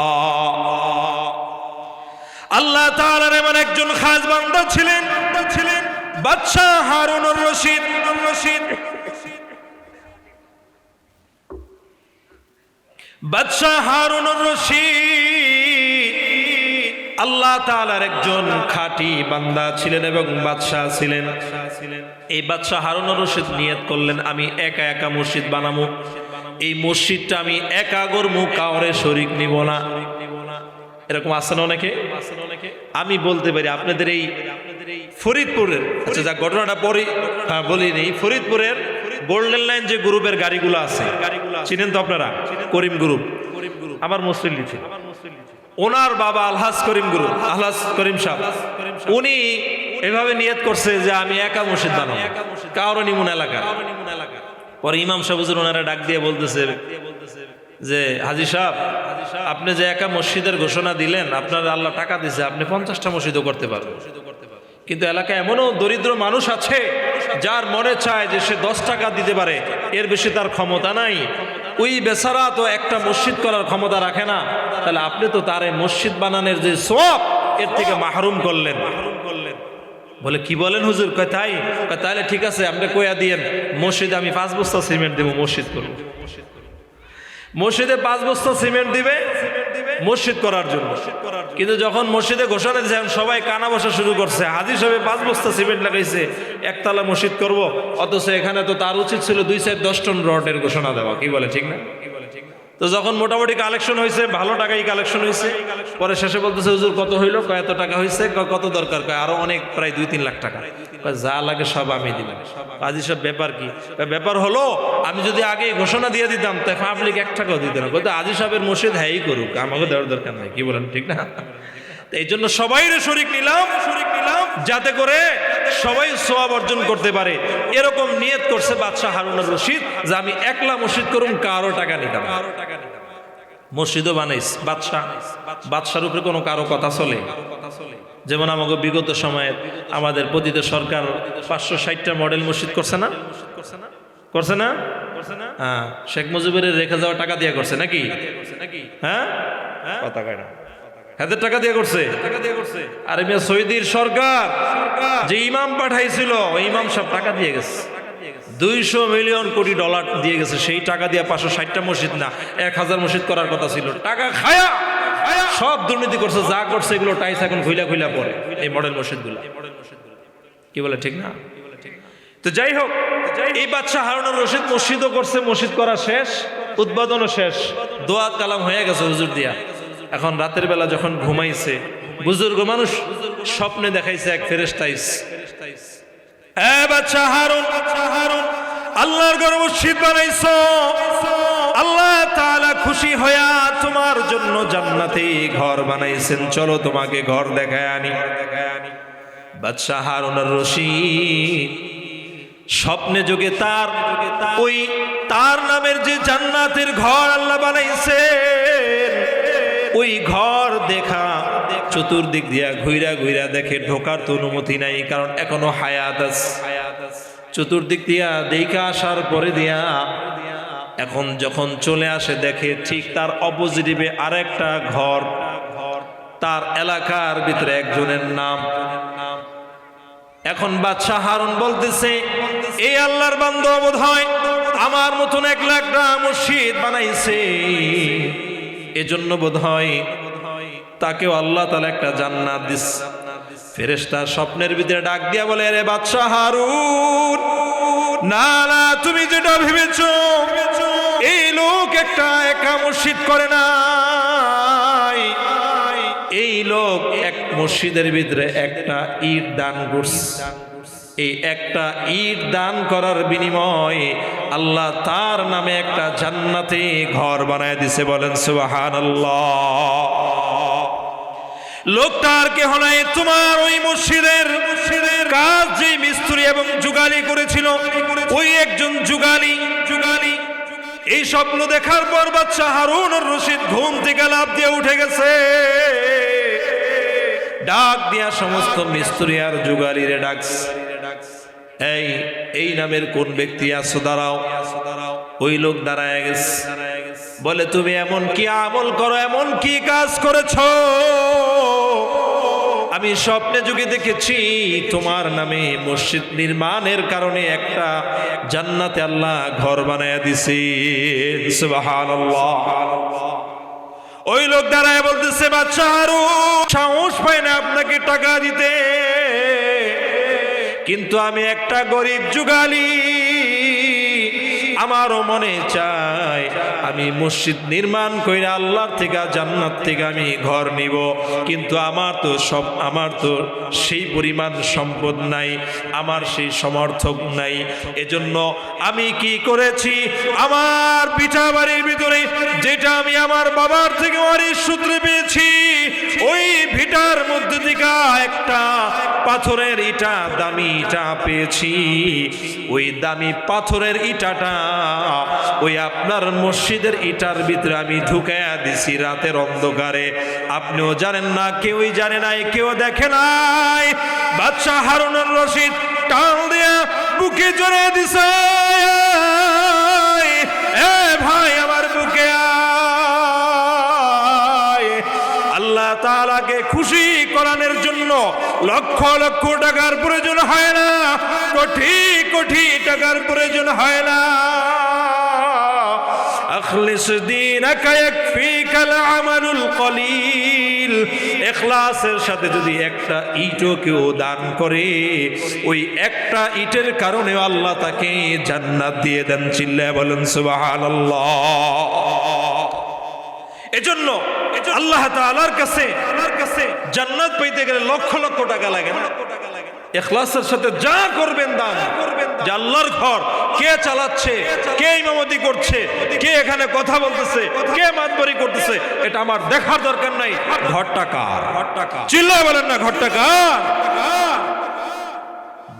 আল্লাহ তাআলার এমন একজন খাস বান্দা ছিলেন বাদশাহ হারুনুর রশিদ। বাদশাহ হারুনুর রশিদ আল্লাহ তাআলার একজন খাঁটি বান্দা ছিলেন এবং বাদশাহ ছিলেন। এই বাদশাহ হারুনুর রশিদ নিয়ত করলেন আমি একা একা মসজিদ বানাবো, এই মসজিদটা আমি একা গড়বো, কাউরে শরীক নিব না। এরকম আছে না অনেকে? আমি বলতে পারি আপনাদের এই ফরিদপুরের, আচ্ছা যা ঘটনাটা পরে বলিনি, ফরিদপুরের গোল্ডেন লাইন যে গ্রুপের গাড়িগুলো আছে চিনেন তো আপনারা? করিম গ্রুপ আমার মুসলিম ছিল, ওনার বাবা আলহাজ করিম গ্রুপ, আলহাজ করিম সাহেব, উনি এভাবে নিয়ত করছে যে আমি একা মসজিদ বানাবো, কারো নিমুন এলাকা। পরে ইমাম সাহেব হুজুর ওনারা ডাক দিয়ে বলতেছে যে হাজী সাহেব আপনি যে একা মসজিদের ঘোষণা দিলেন, আপনার আল্লাহ টাকা দিছে, আপনি 50টা মসজিদও করতে পারবেন, কিন্তু এলাকায় এমনও দরিদ্র মানুষ আছে যার মনে চায় যে সে 10 টাকা দিতে পারে, এর বেশি তার ক্ষমতা নাই, ওই বেচারা তো একটা মসজিদ করার ক্ষমতা রাখে না, তাহলে আপনি তো তার এই মসজিদ বানানোর যে সওয়াব এর থেকে মাহরুম করলেন। বলে কি বলেন হুজুর? কয় তাই? তাহলে ঠিক আছে আপনি কইয়া দিয়েন মসজিদে আমি 5 বস্তা সিমেন্ট দেবো, মসজিদ করব। মসজিদে 5 বস্তা সিমেন্ট দিবে মসজিদ করার জন্য। কিন্তু যখন মসজিদে ঘোষণা দিয়েছে সবাই কানা বসা শুরু করছে, হাজী সাহেব 5 বস্তা সিমেন্ট লাগাইছে একতলা মসজিদ করব, অথচ এখানে তো তার উচিত ছিল 2-10 টন রডের ঘোষণা দেওয়া। কি বলে ঠিক না? তো যখন মোটামুটি কালেকশন হয়েছে, ভালো টাকাই কালেকশন হয়েছে, পরে শেষে বলতেছে হুজুর কত হইলো? কয় এত টাকা হয়েছে। কত দরকার? কয় আরো অনেক, প্রায় 2-3 লাখ টাকা। যা লাগে সব আমি দিলাম। হাজী সাহেব ব্যাপার কি? ব্যাপার হলো আমি যদি আগে ঘোষণা দিয়ে দিতাম তাই পাবলিক 1 টাকাও দিত না। কিন্তু হাজী সাহেবের মসজিদ হ্যাঁই করুক, আমাকে দেওয়ার দরকার নাই। কি বলেন ঠিক না? এই জন্য সবাইরে শরীক নিলাম যাতে করে সবাই সওয়াব অর্জন করতে পারে। এরকম নিয়ত করছে বাদশাহ হারুনুর রশিদ যে আমি একলা মসজিদ করুম, কারো টাকা নিতাম। মসজিদও বানাইস বাদশার উপরে কোনো কারো কথা চলে? যেমন আমাকে বিগত সময়ে আমাদের পতিত সরকার 560টা মডেল মসজিদ করছে না? করছে না? হ্যাঁ, শেখ মুজিবের রেখে যাওয়া টাকা দিয়ে করছে নাকি? হ্যাঁ, কথা কয় না, হাজার টাকা দিয়ে করছে। আর মিয়া সৌদির সরকার যে ইমাম পাঠাইছিল ওই ইমাম সব টাকা দিয়ে গেছে, 200 মিলিয়ন কোটি ডলার দিয়ে গেছে। সেই টাকা দিয়ে 560টা মসজিদ না 1000 মসজিদ করার কথা ছিল। টাকা খায়া সব দুর্নীতি করছে, যা করছে এগুলো টাইস এখন খুইলা খুইলা পড়ে এই মডেল মসজিদগুলো। কি বলে ঠিক না? তো যাই হোক, এই বাদশা হারুনুর রশিদ মসজিদও করছে, মসজিদ করা শেষ, উদ্বোধনও শেষ, দোয়া কালাম হয়ে গেছে হুজুর দিয়া। এখন রাতের বেলা যখন ঘুমাইছে, বুজুর্গ মানুষ স্বপ্নে দেখাইছে এক ফেরেশতা আইছে, এ বাদশা হারুন, আল্লাহর ঘর মসজিদ বানাইছো, আল্লাহ তাআলা খুশি হইয়া তোমার জন্য জান্নাতে ঘর বানাইছেন, চলো তোমাকে ঘর দেখায় আনি। বাদশা হারুনুর রশিদ স্বপ্নে যোগে তার নামের যে জান্নাতের ঘর আল্লাহ বানাইছেন, ওই ঘর দেখা চতুর্দিক দিয়া ঘুইরা ঘুইরা দেখে, ঢোকার তো অনুমতি নাই, কারণ এখনো হায়াত আছে। চতুর্দিক দিয়া দেখা আসার পরে দিয়া এখন যখন চলে আসে দেখে ঠিক তার অপোজিটিভে আরেকটা ঘর, তার এলাকার ভিতরে একজনের নাম। এখন বাদশা হারুন বলতেছে, এই আল্লাহর বান্দা বোধহয় আমার মতন 1 লাখটা মসজিদ বানাইছে, এজন্য বোধহয় তাকেও আল্লাহ তাআলা একটা জান্নাত দিছে। ফেরেশতা স্বপ্নের ভিতরে ডাক দিয়া বলে, রে বাদশা হারুন, না না, তুমি যেটা ভেবেছো এই লোক একটা একা মসজিদ করে না, এই লোক এক মসজিদের ভিতরে একটা ইট দান করছে। এই একটা ইট দান করার বিনিময়ে আল্লাহ তার নামে একটা জান্নাতে ঘর বানায় দিছে। বলেন সুবহানাল্লাহ। লোকটার কেহ নাই, তোমার ওই মসজিদের কাজ যে মিস্ত্রি এবং যুগালি করেছিল, ওই একজন যুগালি। এই স্বপ্ন দেখার পর বাদশা হারুনুর রশিদ ঘুম থেকে লাফ দিয়ে উঠে গেছে, ডাক দিয়া সমস্ত মিস্ত্রি আর যুগালিরে ডাকছে, এই নামের কোন ব্যক্তি আছো, দাঁড়াও। ওই লোক দাঁড়ায় গেছে, বলে, তুমি এমন কি আমল করো, এমন কি কাজ করেছো, আমি স্বপ্নে যুগে দেখেছি তোমার নামে মসজিদ নির্মাণের কারণে একটা জান্নাতে আল্লাহ ঘর বানায়া দিছে। সুবহানাল্লাহ। ওই লোক দাঁড়ায় বলতেছে, বাদশা হারুন, সাহস পায় না আপনাকে টাকা দিতে, কিন্তু আমি একটা গরিব যুগালি, আমারও মনে চায় আমি মসজিদ নির্মাণ করে আল্লাহর থেকে, জান্নাত থেকে আমি ঘর নিব, কিন্তু আমার তো সেই পরিমাণ সম্পদ নাই, আমার সেই সমর্থক নাই। এজন্য আমি কি করেছি, আমার পিঠা বাড়ির ভিতরে যেটা আমি আমার বাবার থেকে ওয়ারিশ সূত্রে পেয়েছি, ওই ভিটার মধ্যে থেকে একটা পাথরের ইটা, দামি ইটা পেয়েছি। ওই দামি পাথরের ইটাটা ওই আপনার মসজিদের ইটার ভিতরে আমি ঢুকাইয়া দিছি রাতের অন্ধকারে। আপনিও জানেন না, কেউই জানে নাই, কেউ দেখে নাই। বাদশা হারুনুর রশিদ টান দিয়া বুকে জড়িয়ে দিছে, এ ভাই আমার বুকে আয়। আল্লাহ তাআলাকে খুশি করানোর জন্য লক্ষ লক্ষ টাকার প্রয়োজন হয় না, কোটি কোটি টাকার প্রয়োজন হয় না। আখলিস দীনাকা ইয়াকফিকাল আমালুল কলিল। ইখলাসের সাথে যদি একটা ইটও কেউ দান করে, ওই একটা ইটের কারণে আল্লাহ তাকে জান্নাত দিয়ে দেন। চিল্লায় বলেন সুবহানাল্লাহ। এজন্য আল্লাহ তাআলার কাছে জান্নাত পেতে গেলে লক্ষ লক্ষ টাকা লাগে না। ইখলাসের সাথে যা করবেন দান, যে আল্লাহর ঘর কে চালাচ্ছে, কে ইমামতি করছে, কে এখানে কথা বলতেছে, কে মাতবরি করতেছে, এটা আমার দেখার দরকার নাই। ঘরটা কার? চিল্লায় বলেন না, ঘরটা কার?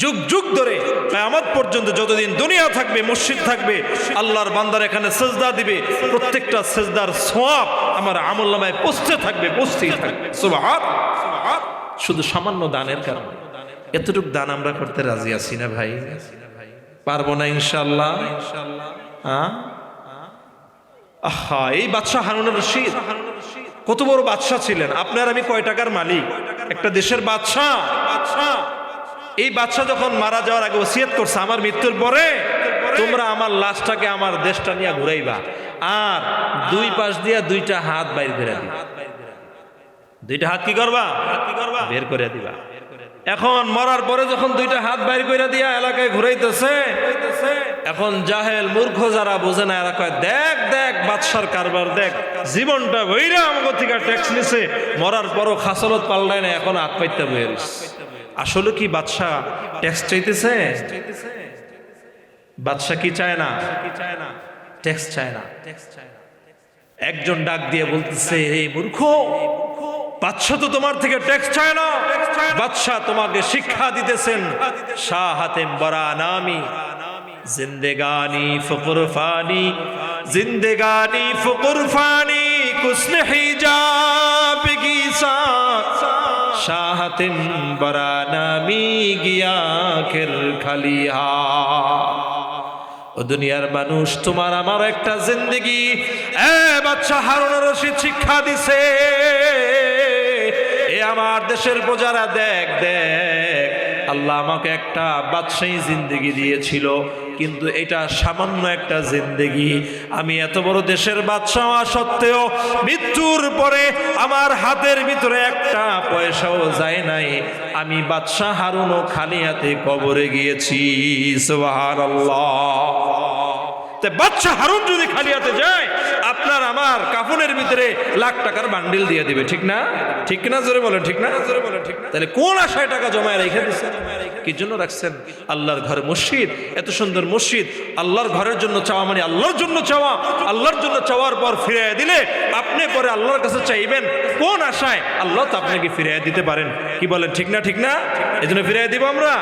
যুগ যুগ ধরে কিয়ামত পর্যন্ত যতদিন দুনিয়া থাকবে, মসজিদ থাকবে, আল্লাহর বান্দার এখানে সিজদা দিবে, প্রত্যেকটা সিজদার সওয়াব আমার আমলনামায় পৌঁছতে থাকবে, পৌঁছতেই থাকবে। সুবহান। শুধু সামান্য দানের কারণে। এতটুকু দান আমরা করতে রাজি আছি না ভাই? পারবো না ইনশাআল্লাহ? আহা, এই বাদশাহ হারুনুর রশিদ কত বড় বাদশাহ ছিলেন। আপনার আমি কয় টাকার মালিক? একটা দেশের বাদশাহ। এই বাদশাহ যখন মারা যাওয়ার আগে ওসিয়ত করছে, আমার মৃত্যুর পরে তোমরা আমার লাশটাকে আমার দেশটা নিয়ে ঘুরাইবা, আর দুই পাশ দিয়া দুইটা হাত বাইর করে দিবা। দুইটা হাত কি করবা? বের করে দিবা। এখন মরার পরে যখন দুইটা হাত বাইর করে দিয়া এলাকায় ঘুরাইতেছে, এখন জাহেল মূর্খ যারা বোঝে না, এরা কয় দেখ দেখ বাদশার কারবার দেখ, জীবনটা বইরা আমাকে থেকে ট্যাক্স নিছে, মরার পরও খাসলত পাল্টায় না, এখন হাত পাইতে বইর। আসলে কি বাদশাহ ট্যাক্স চাইতেছে? বাদশাহ কি চায় না? ট্যাক্স চায় না। একজন ডাক দিয়ে বলতেছে, এই মূর্খ, বাদশাহ তো তোমার থেকে ট্যাক্স চায় না, বাদশাহ তোমাকে শিক্ষা দিতেছেন শাহ হাতেম বরা নামি, জিন্দেগানি ফকর ফানি, জিন্দেগানি ফকর ফানি, কুছ नहीं जाएगी साथ, শাহ হাতেম বরা নামি গিয়া খের খালিহা। ও দুনিয়ার মানুষ, তোমার আমার একটা জিন্দেগি বাদশাহ হারুনুর রশিদ শিক্ষা দিছে। এ আমার দেশের প্রজারা, দেখ দেখ, আল্লাহ আমাকে একটা বাদশাহী জিন্দেগি দিয়েছিল, কিন্তু এটা সামান্য একটা জিন্দেগি। আমি এত বড় দেশের বাদশাহ হওয়া সত্ত্বেও মৃত্যুর পরে আমার হাতের ভিতরে একটা পয়সাও যায় নাই। আমি বাদশাহ হারুনও খালি হাতে কবরে গিয়েছি। সুবহানাল্লাহ। বাদশাহ হারুন যদি খালি হাতে যায়, আপনার আমার কাফনের ভিতরে লাখ টাকার বান্ডিল দিয়ে দিবে। ঠিক না? ঠিক না? জোরে বলেন ঠিক না? তাহলে কোন আশায় টাকা জমায় রেখে দিচ্ছেন? কি জন্য রাখছেন? আল্লাহর ঘর মসজিদ, এত সুন্দর মসজিদ, আল্লাহর ঘরের জন্য চাওয়া মানে আল্লাহর জন্য চাওয়া। আল্লাহর জন্য চাওয়ার পর ফিরিয়ে দিলে আপনি পরে আল্লাহর কাছে চাইবেন কোন আশায়? আল্লাহ তো আপনাকে ফিরিয়ে দিতে পারেন। কি বলেন ঠিক না? ঠিক না? এই জন্য ফিরিয়ে দিব আমরা।